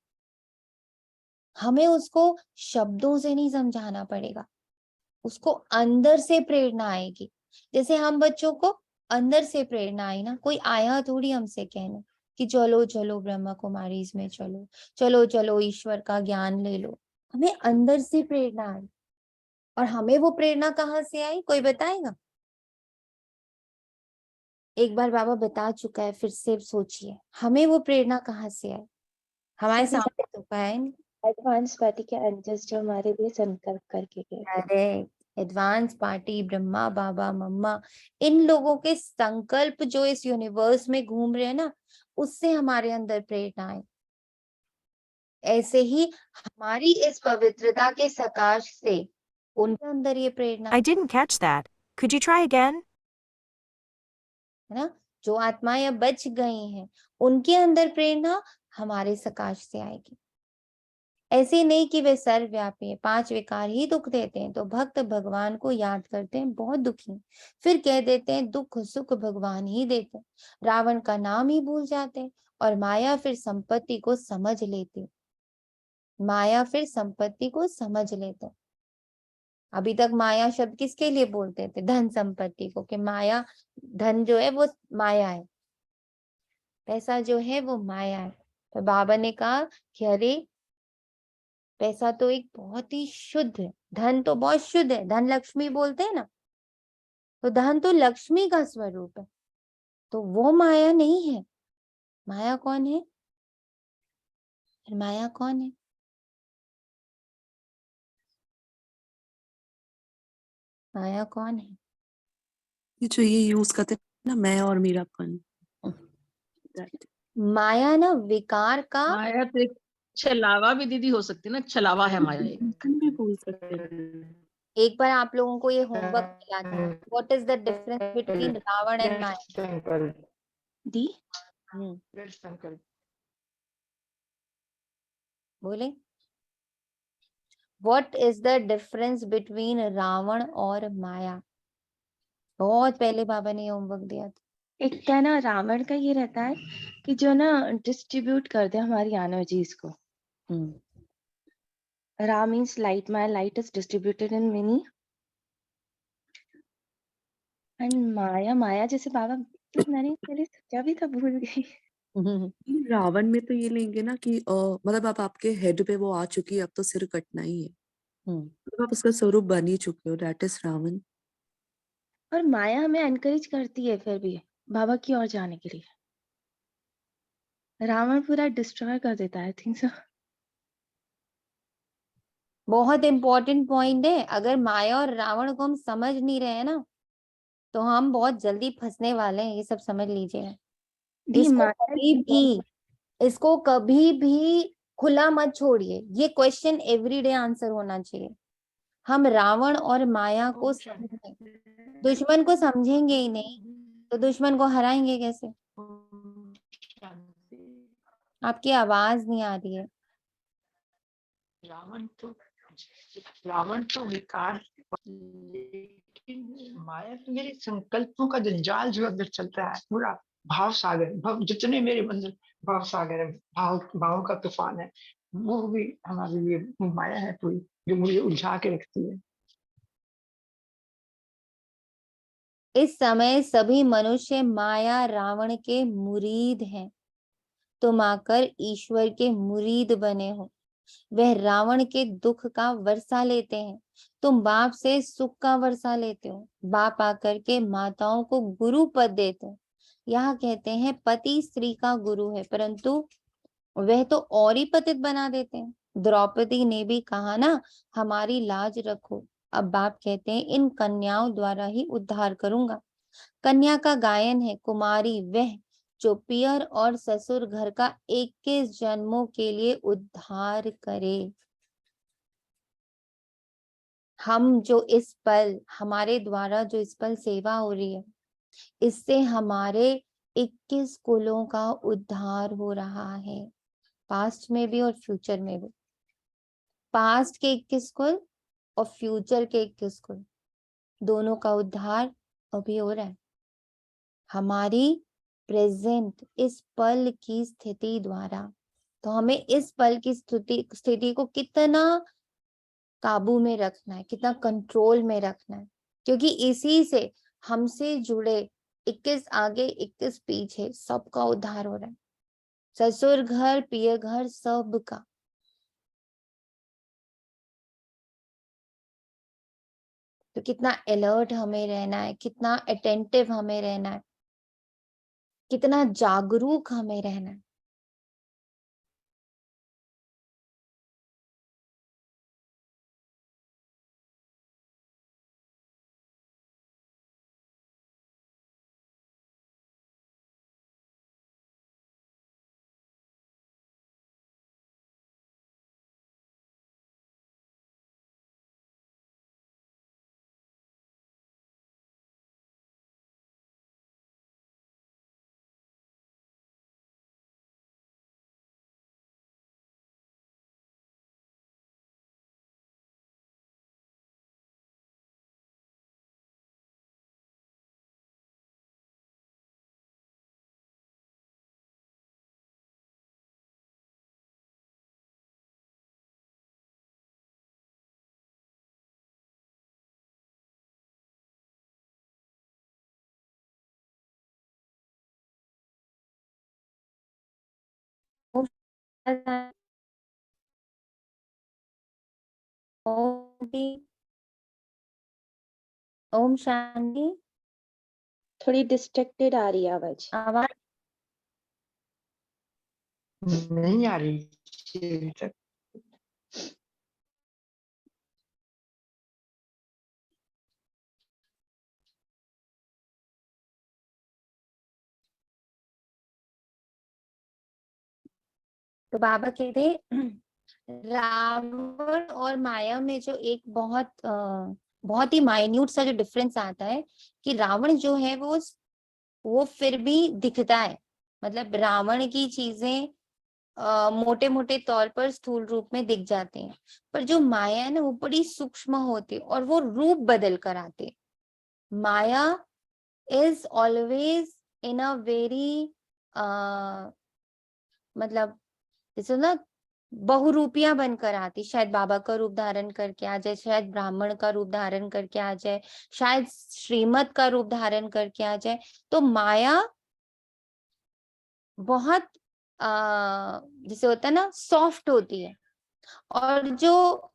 हमें उसको शब्दों से नहीं समझाना पड़ेगा, उसको अंदर से प्रेरणा आएगी। जैसे हम बच्चों को अंदर से प्रेरणा आई ना, कोई आया थोड़ी हमसे कहने कि चलो चलो ब्रह्मा कुमारी इसमें चलो, चलो चलो ईश्वर का ज्ञान ले लो। हमें अंदर से प्रेरणा आई। और हमें वो प्रेरणा कहाँ से आई, कोई बताएगा? एक बार बाबा बता चुका है, फिर से सोचिए, हमें वो प्रेरणा कहाँ से आई? हमारे सामने तो है नहीं। एडवांस पार्टी के अंजस जो हमारे लिए संकल्प करके गए। अरे एडवांस पार्टी, ब्रह्मा बाबा मम्मा, इन लोगों के संकल्प जो इस यूनिवर्स में घूम रहे हैं ना, उससे हमारे अंदर प्रेरणा है। ऐसे ही हमारी इस पवित्रता के सकाश से उनके अंदर ये प्रेरणा I didn't catch that. Could you try again? है ना। जो आत्माएं अब बच गई हैं, उनके अंदर प्रेरणा हमारे सकाश से आएगी। ऐसे नहीं कि वे सर्वव्यापी है, 5 विकार ही दुख देते हैं। तो भक्त भगवान को याद करते हैं, बहुत दुखी, फिर कह देते हैं दुख सुख भगवान ही देते हैं। रावण का नाम ही भूल जाते हैं, और माया फिर संपत्ति को समझ लेती, माया फिर संपत्ति को समझ लेते। अभी तक माया शब्द किसके लिए बोलते थे? धन संपत्ति को, कि माया, धन जो है वो माया है। पैसा जो है वो माया है। तो बाबा ने कहा कि अरे पैसा तो एक बहुत ही शुद्ध है, धन तो बहुत शुद्ध है, धन लक्ष्मी बोलते हैं ना, तो धन तो लक्ष्मी का स्वरूप है, तो वो माया नहीं है। माया कौन है? फिर माया कौन है? माया कौन है? ये जो ये यूज करते हैं ना, मैं और मेरापन। माया ना विकार का माया तो एक छलावा भी दीदी हो सकती है ना, छलावा है माया एक। बंधन भी बोल सकते हैं। एक बार आप लोगों को ये होमवर्क मिला था, what is the difference between Ravan and Maya? दी बोले what is the difference between Ravan और माया? बहुत पहले बाबा ने होमवर्क दिया था। एक क्या ना, रावण का ये रहता है कि जो ना डिस्ट्रीब्यूट कर दे हमारी एनर्जीज को। Ra means light. My light is distributed in many. And Maya जैसे बाबा, तो मैंने पहले सोचा भी था, भूल गई। रावण में तो ये लेंगे ना कि मतलब अब आपके हेड पे वो आ चुकी है, अब तो सिर कटना ही है। मतलब आप उसका स्वरूप बन ही चुके हो, दैट इज रावण। और माया हमें एनकरेज करती है फिर भी बाबा की ओर जाने के लिए। रावण पूरा डिस्ट्रॉय कर देता है, आई थिंक सो। बहुत इंपॉर्टेंट पॉइंट है। अगर माया और रावण को हम समझ नहीं रहे हैं ना, तो हम बहुत जल्दी फंसने वाले हैं, ये सब समझ लीजिए। दी इसको माया इसको कभी भी खुला मत छोड़िए, ये क्वेश्चन एवरीडे आंसर होना चाहिए। हम रावण और माया को समझें, दुश्मन को समझेंगे ही नहीं तो दुश्मन को हराएंगे कैसे? आपकी आवाज नहीं आ रही है। रावण तो विकार, लेकिन माया तो मेरे संकल्पों का जंजाल जो अंदर चल रहा है, पूरा भाव सागर, जितने मेरे अंदर भाव सागर है, भाव का तूफान है, वो भी हमारे लिए माया है पूरी, जो मुझे उलझा के रखती है। इस समय सभी मनुष्य माया रावण के मुरीद हैं। तुम आकर ईश्वर के मुरीद बने हो। वह रावण के दुख का वर्षा लेते हैं, तुम बाप से सुख का वर्षा लेते हो। बाप आकर के माताओं को गुरु पद देते हो। यहाँ कहते हैं पति स्त्री का गुरु है, परंतु वह तो और ही पतित बना देते हैं। द्रौपदी ने भी कहा ना, हमारी लाज रखो। अब बाप कहते हैं इन कन्याओं द्वारा ही उद्धार करूंगा। कन्या का गायन है, कुमारी वह जो पियर और ससुर घर का 21 जन्मों के लिए उद्धार करे। हम जो इस पल, हमारे द्वारा जो इस पल सेवा हो रही है, इससे हमारे 21 कुलों का उद्धार हो रहा है, पास्ट में भी और फ्यूचर में भी। पास्ट के 21 कुल और फ्यूचर के 21 कुल, दोनों का उद्धार अभी हो रहा है। हमारी प्रेजेंट इस पल की स्थिति द्वारा। तो हमें इस पल की स्थिति को कितना काबू में रखना है, कितना कंट्रोल में रखना है, क्योंकि इसी से हमसे जुड़े 21 आगे 21 पीछे सबका उद्धार हो रहा है, ससुर घर पिय घर सबका। तो कितना अलर्ट हमें रहना है, कितना अटेंटिव हमें रहना है, कितना जागरूक हमें रहना है। ओम शांति। थोड़ी डिस्ट्रैक्टेड आ रही है आवाज। आवाज नहीं आ रही अभी तक। तो बाबा कहते रावण और माया में जो एक बहुत ही माइन्यूट सा जो डिफरेंस आता है कि रावण जो है वो फिर भी दिखता है, मतलब रावण की चीजें मोटे मोटे तौर पर स्थूल रूप में दिख जाते हैं, पर जो माया है ना वो बड़ी सूक्ष्म होती है और वो रूप बदल कर आते। Maya is always in a very मतलब जैसे ना बहुरूपियां बनकर आती, शायद बाबा का रूप धारण करके आ जाए, शायद ब्राह्मण का रूप धारण करके आ जाए, शायद श्रीमत का रूप धारण करके आ जाए। तो माया बहुत जैसे होता है ना सॉफ्ट होती है, और जो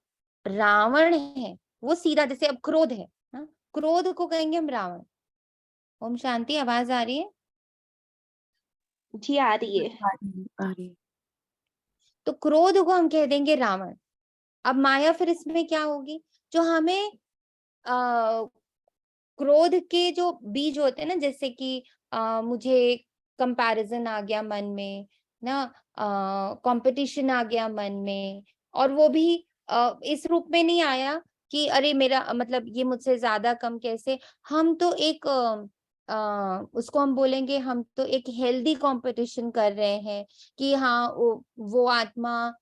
रावण है वो सीधा, जैसे अब क्रोध है ना, क्रोध को कहेंगे हम रावण। ओम शांति। आवाज आ रही है? जी आ रही है। आ रही है। तो क्रोध को हम कह देंगे रावण। अब माया फिर इसमें क्या होगी, जो हमें क्रोध के जो बीज होते हैं ना, जैसे कि मुझे कंपैरिजन आ गया मन में ना, कंपटीशन आ गया मन में, और वो भी इस रूप में नहीं आया कि अरे मेरा मतलब ये मुझसे ज्यादा कम कैसे। हम तो एक उसको हम बोलेंगे, हम तो एक हेल्दी कंपटीशन कर रहे हैं कि हाँ वो आत्मा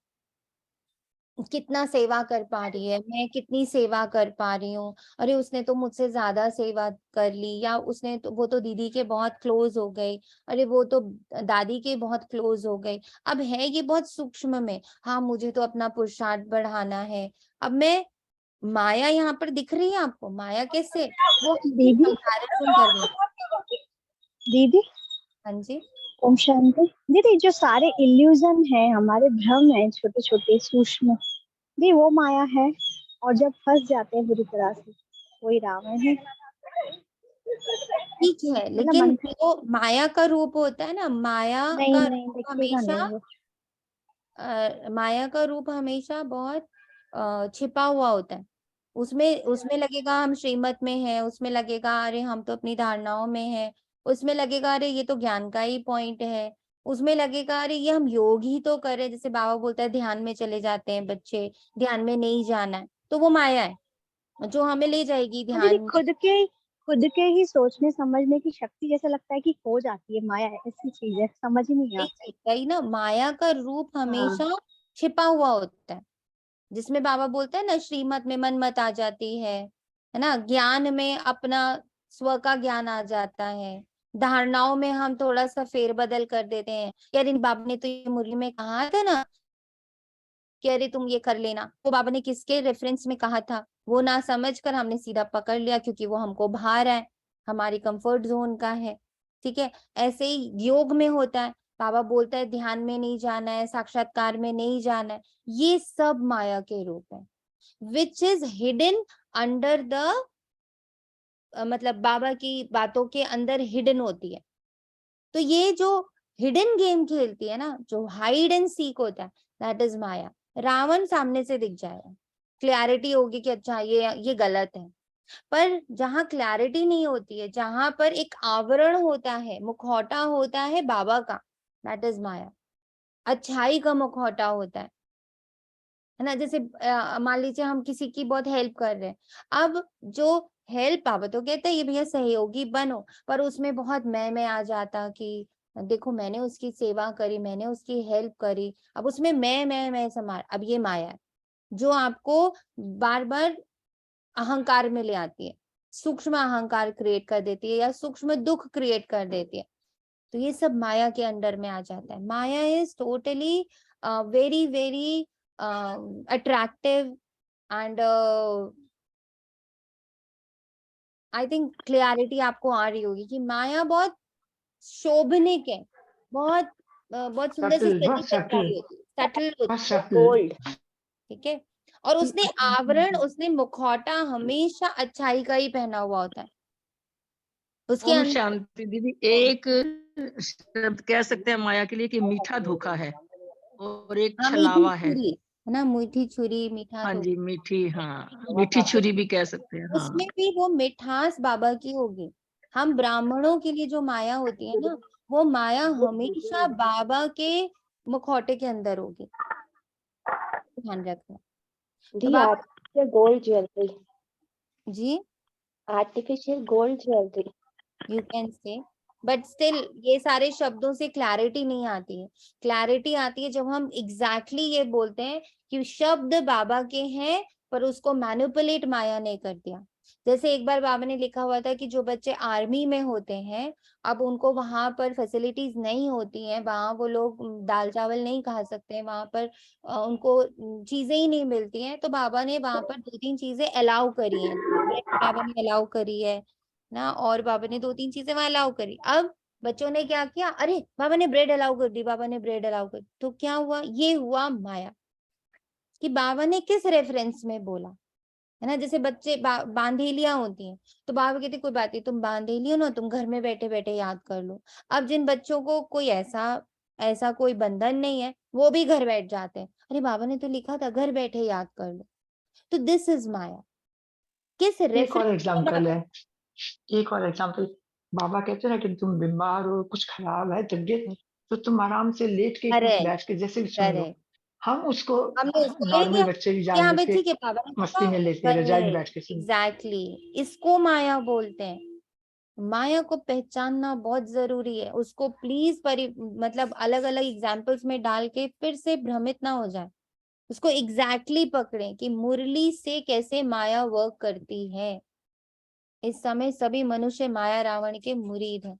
कितना सेवा कर पा रही है, मैं कितनी सेवा कर पा रही हूँ, अरे उसने तो मुझसे ज्यादा सेवा कर ली, या उसने तो वो तो दीदी के बहुत क्लोज हो गई, अरे वो तो दादी के बहुत क्लोज हो गई। अब है ये बहुत सूक्ष्म में, हाँ मुझे तो अपना पुरुषार्थ बढ़ाना है। अब मैं माया यहाँ पर दिख रही है आपको, माया कैसे वो दीदी कंपैरिजन कर रही है। दीदी हाँ जी। ओम शांति। दीदी जो सारे इल्यूजन है, हमारे भ्रम है छोटे छोटे सूक्ष्म, दी वो माया है, और जब फंस जाते हैं बुरी तरह से वही रावण है। ठीक है, मतलब लेकिन मंत्र जो माया का रूप होता है ना, माया नहीं का नहीं रूप दिखेगा हमेशा नहीं वो। माया का रूप हमेशा बहुत छिपा हुआ होता है। उसमें उसमें लगेगा हम श्रीमत में हैं, उसमें लगेगा अरे हम तो अपनी धारणाओं में हैं, उसमें लगेगा अरे ये तो ज्ञान का ही पॉइंट है, उसमें लगेगा अरे ये हम योग ही तो कर रहे हैं, जैसे बाबा बोलता है ध्यान में चले जाते हैं बच्चे, ध्यान में नहीं जाना है, तो वो माया है जो हमें ले जाएगी हाँ दीदी, ध्यान में। खुद के ही सोचने समझने की शक्ति जैसा लगता है कि खो जाती है, माया ऐसी चीज है समझ ही नहीं आता है। कही ना, माया का रूप हाँ हमेशा छिपा हुआ होता है, जिसमें बाबा बोलते हैं ना श्रीमत में मन मत आ जाती है ना, ज्ञान में अपना स्व का ज्ञान आ जाता है, धारणाओं में हम थोड़ा सा फेरबदल कर देते हैं, यार इन बाबा ने तो ये मुरली में कहा था ना कि अरे तुम ये कर लेना, वो बाबा ने किसके रेफरेंस में कहा था, वो ना समझ कर हमने सीधा पकड़ लिया क्योंकि वो हमको भा रहा है, हमारी कंफर्ट जोन का है। ठीक है, ऐसे ही योग में होता है, बाबा बोलता है ध्यान में नहीं जाना है, साक्षात्कार में नहीं जाना है, ये सब माया के रूप है, which is hidden under the मतलब बाबा की बातों के अंदर हिडन होती है। तो ये जो हिडन गेम खेलती है ना, जो हाइड एंड सीक होता है, दैट इज माया। रावण सामने से दिख जाएगा, क्लैरिटी होगी कि अच्छा ये गलत है, पर जहां क्लैरिटी नहीं होती है, जहां पर एक आवरण होता है, मुखौटा होता है बाबा का, दैट इज माया। अच्छाई का मुखौटा होता है ना, जैसे मान लीजिए हम किसी की बहुत हेल्प कर रहे हैं, अब जो हेल्प बाबा तो कहते हैं ये भैया सहयोगी बनो, पर उसमें बहुत मैं आ जाता कि देखो मैंने उसकी सेवा करी, मैंने उसकी हेल्प करी, अब उसमें मैं समार, अब ये माया है जो आपको बार बार अहंकार में ले आती है, सूक्ष्म अहंकार क्रिएट कर देती है या सूक्ष्म दुख क्रिएट कर देती है। तो ये सब माया के अंडर में आ जाता है। Maya is totally very very attractive and I think clarity आपको आ रही होगी कि माया बहुत शोभनिक है, बहुत बहुत सुंदर सी सटिल, सजी बहुत सजाई सटिल। होती है, सटल होती है, सटल। गोल्ड, ठीक है। और उसने आवरण, उसने मुखौटा हमेशा अच्छाई का ही पहना हुआ होता है। उसके ओम अंदर शांति दीदी, एक शब्द कह सकते हैं माया के लिए कि मीठा धोखा है और एक हाँ, मीठी छलावा है। छुरी है ना, मीठी छुरी, मीठा हाँ तो जी, मीठी, हाँ मीठी छुरी भी कह सकते हैं। हाँ उसमें भी वो मिठास बाबा की होगी। हम ब्राह्मणों के लिए जो माया होती है ना, वो माया हमेशा बाबा के मुखौटे के अंदर होगी, ध्यान रखना। तो the Baba artificial gold jewellery, जी, artificial gold jewellery. You can say, but still ये सारे शब्दों से क्लैरिटी नहीं आती है। क्लैरिटी आती है जब हम एग्जैक्टली ये बोलते हैं कि शब्द बाबा के हैं, पर उसको मैनिपुलेट माया ने कर दिया। जैसे एक बार बाबा ने लिखा हुआ था कि जो बच्चे आर्मी में होते हैं, अब उनको वहां पर फैसिलिटीज नहीं होती हैं, वहां वो लोग दाल चावल नहीं खा सकते, वहां पर उनको चीजें ही नहीं मिलती हैं, तो बाबा ने वहां पर 2-3 चीजें अलाउ करी हैं। बाबा ने अलाउ करी है ना, और बाबा ने 2-3 चीजें वहां अलाउ करी। अब बच्चों ने क्या किया, अरे बाबा ने ब्रेड अलाउ कर दी, बाबा ने ब्रेड अलाउ कर दी, तो क्या हुआ, ये हुआ माया कि बाबा ने किस रेफरेंस में बोला, है ना। जैसे बच्चे बांधेलियां होती हैं, तो बाबा कहते कोई बात नहीं, तुम बांधेली हो ना, तुम घर में बैठे बैठे याद कर लो। अब जिन बच्चों को कोई ऐसा ऐसा कोई बंधन नहीं है, वो भी घर बैठ जाते हैं, अरे बाबा ने तो लिखा था घर बैठे याद कर लो। तो दिस इज माया, किस एक और रेफरेंस। एग्जाम्पल है, एक और एग्जाम्पल। बाबा कहते हैं ना कि तुम बीमार हो, कुछ खराब है तबीयत में, तो तुम आराम से लेट के करेक्ट, बैठ के जैसे भी सुन लो। करेक्ट, हम उसको हमने उसको ले नॉर्मल लिया बच्चे भी कि हाँ जान भाई बूझ के ठीक है, बाबा ने मस्ती कहा, में लेते हैं, रजाई में बैठ के सुन। एग्जैक्टली, इसको माया बोलते हैं। माया को पहचानना बहुत जरूरी है, उसको प्लीज मतलब अलग अलग एग्जाम्पल्स में डाल के फिर से भ्रमित ना हो जाए। उसको एग्जैक्टली पकड़ें कि मुरली से कैसे माया वर्क करती है। इस समय सभी मनुष्य माया रावण के मुरीद हैं।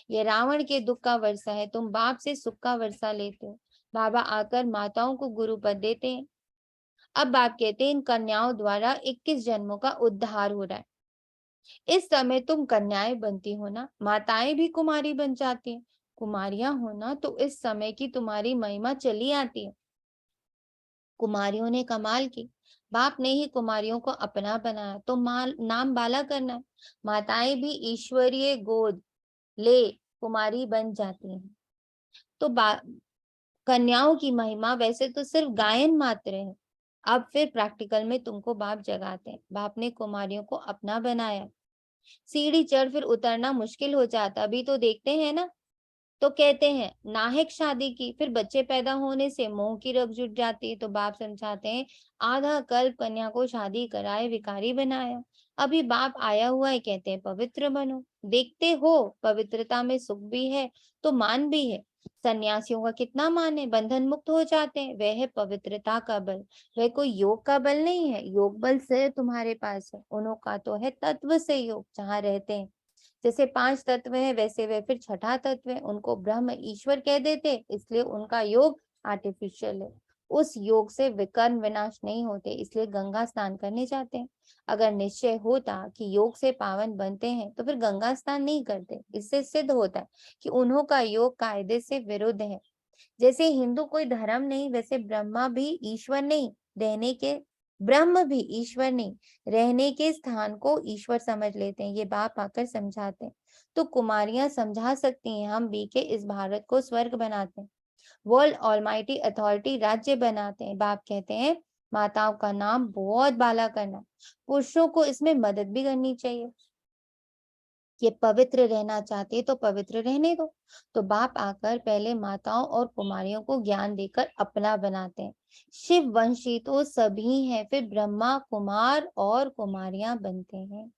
ये रावण के दुख का वर्षा है, तुम बाप से सुख का वर्षा लेते हो। बाबा आकर माताओं को गुरु पद देते हैं। अब बाप कहते हैं इन कन्याओं द्वारा 21 जन्मों का उद्धार हो रहा है। इस समय तुम कन्याएं बनती हो ना, माताएं भी कुमारी बन जाती हैं। कुमारियां हो ना, तो इस समय की तुम्हारी महिमा चली आती है। कुमारियों ने कमाल की, बाप ने ही कुमारियों को अपना बनाया, तो नाम बाला करना है। माताएं भी ईश्वरीय गोद ले कुमारी बन जाती हैं। तो कन्याओं की महिमा वैसे तो सिर्फ गायन मात्र है, अब फिर प्रैक्टिकल में तुमको बाप जगाते हैं। बाप ने कुमारियों को अपना बनाया, सीढ़ी चढ़ फिर उतरना मुश्किल हो जाता। अभी तो देखते हैं ना, तो कहते हैं नाहक शादी की, फिर बच्चे पैदा होने से मोह की रग जुट जाती है, तो बाप समझाते हैं आधा कल्प कन्या को शादी कराए विकारी बनाया, अभी बाप आया हुआ है, कहते हैं पवित्र बनो। देखते हो पवित्रता में सुख भी है तो मान भी है। सन्यासियों का कितना मान है, बंधन मुक्त हो जाते हैं, वह है पवित्रता का बल। वह कोई योग का बल नहीं है, योग बल से तुम्हारे पास है, उन्हों का तो है तत्व से योग, जहाँ रहते हैं। जैसे 5 तत्व है, वैसे वे फिर छठा तत्व है, उनको ब्रह्म ईश्वर कह देते, इसलिए उनका योग आर्टिफिशियल है। उस योग से विकर्म विनाश नहीं होते, इसलिए गंगा स्नान करने जाते हैं। अगर निश्चय होता कि योग से पावन बनते हैं, तो फिर गंगा स्नान नहीं करते। इससे सिद्ध होता है कि उन्हों का योग कायदे से विरुद्ध है। जैसे हिंदू कोई धर्म नहीं, वैसे ब्रह्मा भी ईश्वर नहीं, रहने के ब्रह्म भी ईश्वर नहीं, रहने के स्थान को ईश्वर समझ लेते हैं। ये बाप आकर समझाते हैं, तो कुमारियां समझा सकती हैं, हम भी के इस भारत को स्वर्ग बनाते हैं, वर्ल्ड ऑलमाइटी अथॉरिटी राज्य बनाते हैं। बाप कहते हैं माताओं का नाम बहुत बाला करना, पुरुषों को इसमें मदद भी करनी चाहिए। ये पवित्र रहना चाहते हैं तो पवित्र रहने दो। तो बाप आकर पहले माताओं और कुमारियों को ज्ञान देकर अपना बनाते हैं। शिव वंशी तो सभी हैं, फिर ब्रह्मा कुमार और कुमारियां बनते हैं।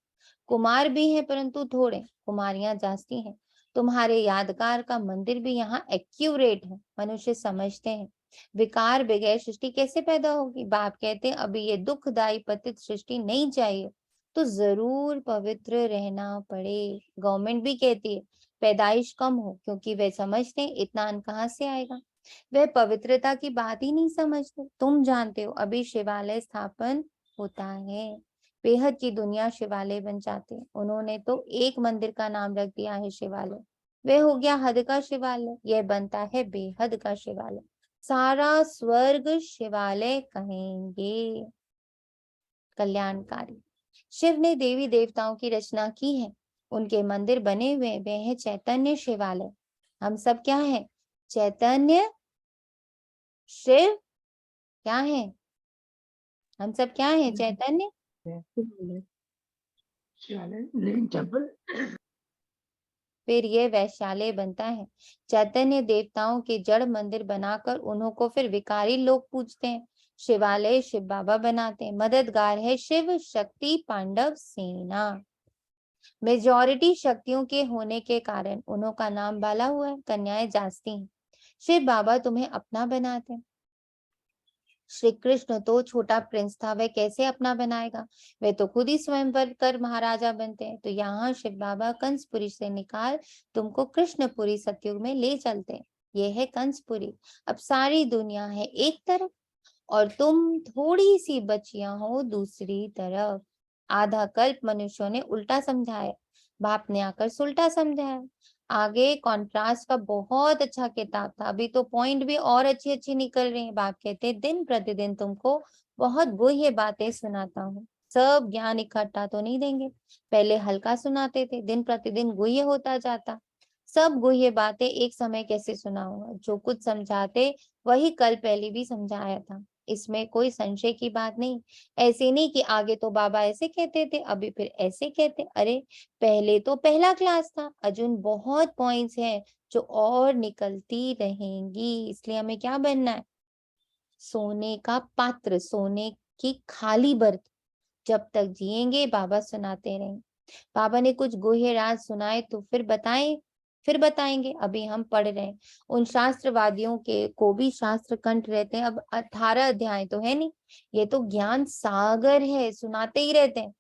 कुमार भी हैं परंतु थोड़े, कुमारियां जास्ती हैं। तुम्हारे यादगार का मंदिर भी यहाँ एक्यूरेट है, मनुष्य समझते हैं विकार बगैर सृष्टि कैसे पैदा होगी। बाप कहते हैं अभी ये दुखदायी पतित सृष्टि नहीं चाहिए, तो जरूर पवित्र रहना पड़े। गवर्नमेंट भी कहती है पैदाइश कम हो, क्योंकि वे समझते हैं इतना अन्न कहाँ से आएगा। वे पवित्रता की बात ही नहीं समझते। तुम जानते हो अभी शिवालय स्थापन होता है, बेहद की दुनिया शिवालय बन जाते हैं। उन्होंने तो एक मंदिर का नाम रख दिया है शिवालय, वह हो गया हद का शिवालय, यह बनता है बेहद का शिवालय। सारा स्वर्ग शिवालय कहेंगे। कल्याणकारी। शिव ने देवी देवताओं की रचना की है, उनके मंदिर बने हुए वे हैं चैतन्य शिवालय। हम सब क्या है? चैतन्य शिव क्या है? हम सब क्या है? चैतन्य टेम्पल। फिर ये वैश्यालय बनता है। चैतन्य देवताओं के जड़ मंदिर बनाकर उन्हों को फिर विकारी लोग पूजते हैं। शिवालय शिव बाबा बनाते हैं। मददगार है शिव शक्ति पांडव सेना। मेजॉरिटी शक्तियों के होने के कारण उन्हों का नाम बाला हुआ है। कन्याएं जाचती हैं। शिव बाबा तुम्हें अपना बनाते हैं। श्री कृष्ण तो छोटा प्रिंस था, वह कैसे अपना बनाएगा? वे तो खुद ही स्वयंवर कर महाराजा बनते हैं। तो यहाँ शिव बाबा कंसपुरी से निकाल तुमको कृष्णपुरी सतयुग में ले चलते हैं। ये है कंसपुरी। अब सारी दुनिया है एक तरफ और तुम थोड़ी सी बचियां हो दूसरी तरफ। आधा कल्प मनुष्यों ने उल्टा समझाया, बाप ने आकर सुल्टा समझाया। आगे कॉन्ट्रास्ट का बहुत अच्छा किताब था, अभी तो पॉइंट भी और अच्छी अच्छी निकल रही हैं। बाप कहते हैं दिन प्रतिदिन तुमको बहुत गुह्य बातें सुनाता हूँ। सब ज्ञान इकट्ठा तो नहीं देंगे, पहले हल्का सुनाते थे, दिन प्रतिदिन गुह्य होता जाता। सब गुह्य बातें एक समय कैसे सुनाऊंगा? जो कुछ समझाते वही कल पहले भी समझाया था, इसमें कोई संशय की बात नहीं। ऐसे नहीं कि आगे तो बाबा ऐसे कहते थे अभी फिर ऐसे कहते। अरे पहले तो पहला क्लास था, अर्जुन बहुत पॉइंट्स हैं जो और निकलती रहेंगी। इसलिए हमें क्या बनना है? सोने का पात्र, सोने की खाली बर्त। जब तक जिएंगे बाबा सुनाते रहेंगे। बाबा ने कुछ गुह्य राज सुनाए तो फिर बताएंगे। अभी हम पढ़ रहे हैं, उन शास्त्रवादियों के को भी शास्त्र कंठ रहते हैं। अब 18 अध्याय तो है नहीं, ये तो ज्ञान सागर है, सुनाते ही रहते हैं।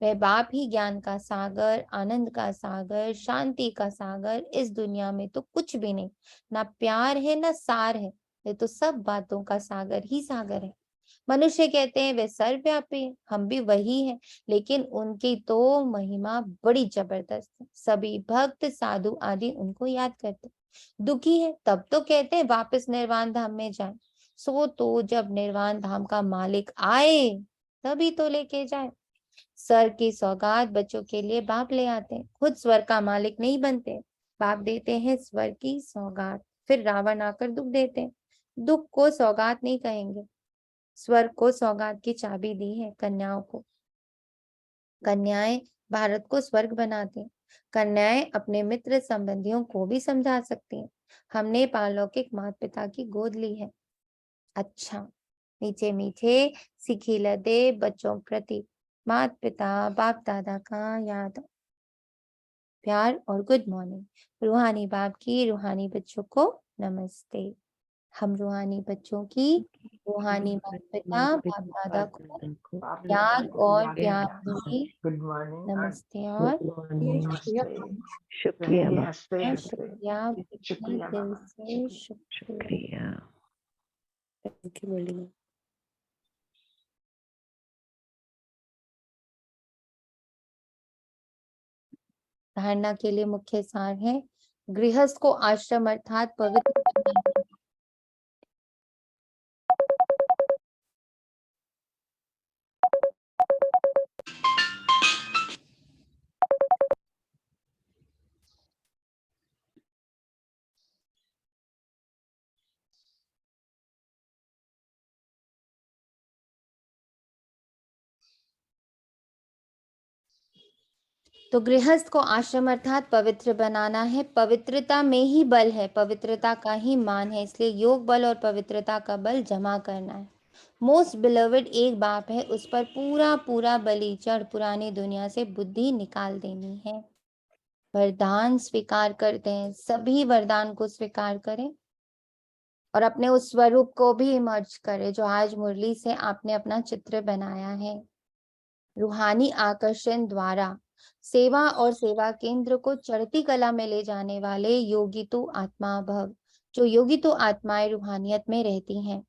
वह बाप ही ज्ञान का सागर, आनंद का सागर, शांति का सागर। इस दुनिया में तो कुछ भी नहीं, ना प्यार है ना सार है, ये तो सब बातों का सागर ही सागर है। मनुष्य कहते हैं वे सर्वव्यापी है, हम भी वही है, लेकिन उनकी तो महिमा बड़ी जबरदस्त है। सभी भक्त साधु आदि उनको याद करते। दुखी है तब तो कहते हैं वापस निर्वाण धाम में जाए। सो तो जब निर्वाण धाम का मालिक आए तभी तो लेके जाए। सर की सौगात बच्चों के लिए बाप ले आते हैं, खुद स्वर का मालिक नहीं बनते, बाप देते हैं स्वर की सौगात। फिर रावण आकर दुख देते हैं, दुख को सौगात नहीं कहेंगे, स्वर्ग को सौगात की चाबी दी है कन्याओं को। कन्याएं भारत को स्वर्ग बनाती हैं। कन्याएं अपने मित्र संबंधियों को भी समझा सकती हैं। हमने पारलौकिक माता पिता की गोद ली है। अच्छा, मीठे मीठे सीखी लदे बच्चों प्रति माता पिता बाप दादा का याद प्यार और गुड मॉर्निंग। रूहानी बाप की रूहानी बच्चों को नमस्ते। हम रूहानी बच्चों की रूहानी माता पिता बाप दादा को याद और प्यार भरी गुड मॉर्निंग, नमस्ते और शुक्रिया, शुक्रिया दिल से शुक्रिया। थैंक यू मुरली। धारणा के लिए मुख्य सार है, गृहस्थ को आश्रम अर्थात पवित्र बनाना। तो गृहस्थ को आश्रम अर्थात पवित्र बनाना है। पवित्रता में ही बल है, पवित्रता का ही मान है, इसलिए योग बल और पवित्रता का बल जमा करना है। मोस्ट बिलवड एक बाप है, उस पर पूरा पूरा बलि चढ़ पुरानी दुनिया से बुद्धि निकाल देनी है। वरदान स्वीकार करते हैं, सभी वरदान को स्वीकार करें और अपने उस स्वरूप को भी इमर्ज करें जो आज मुरली से आपने अपना चित्र बनाया है। रूहानी आकर्षण द्वारा सेवा और सेवा केंद्र को चढ़ती कला में ले जाने वाले योगी तो आत्मा भव, जो योगी तो आत्माएं रूहानियत में रहती हैं,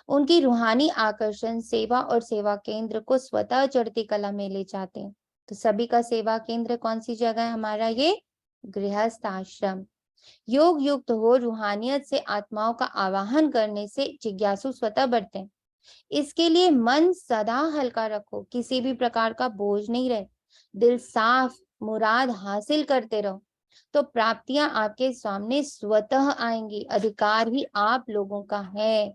उनकी रूहानी आकर्षण सेवा और सेवा केंद्र को स्वतः चढ़ती कला में ले जाते हैं। तो सभी का सेवा केंद्र कौन सी जगह है? हमारा ये गृहस्थ आश्रम। योग युक्त हो रूहानियत से आत्माओं का आवाहन करने से जिज्ञासु स्वतः बढ़ते हैं। इसके लिए मन सदा हल्का रखो, किसी भी प्रकार का बोझ नहीं रहे, दिल साफ, मुराद हासिल करते रहो, तो प्राप्तियां आपके सामने स्वतः आएंगी। अधिकार ही आप लोगों का है।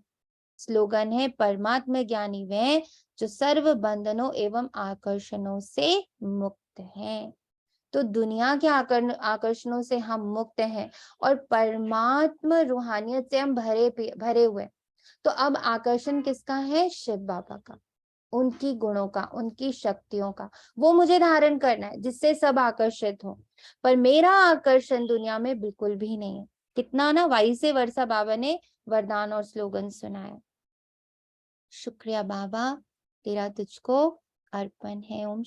स्लोगन है, परमात्मा ज्ञानी वे जो सर्व बंधनों एवं आकर्षणों से मुक्त हैं। तो दुनिया के आकर्षणों से हम मुक्त हैं और परमात्मा रूहानियत से हम भरे हुए। तो अब आकर्षण किसका है? शिव बाबा का, उनकी गुणों का, उनकी शक्तियों का। वो मुझे धारण करना है जिससे सब आकर्षित हो, पर मेरा आकर्षण दुनिया में बिल्कुल भी नहीं है। कितना ना वाइसे वर्षा बाबा ने वरदान और स्लोगन सुनाया। शुक्रिया बाबा, तेरा तुझको अर्पण है। ओम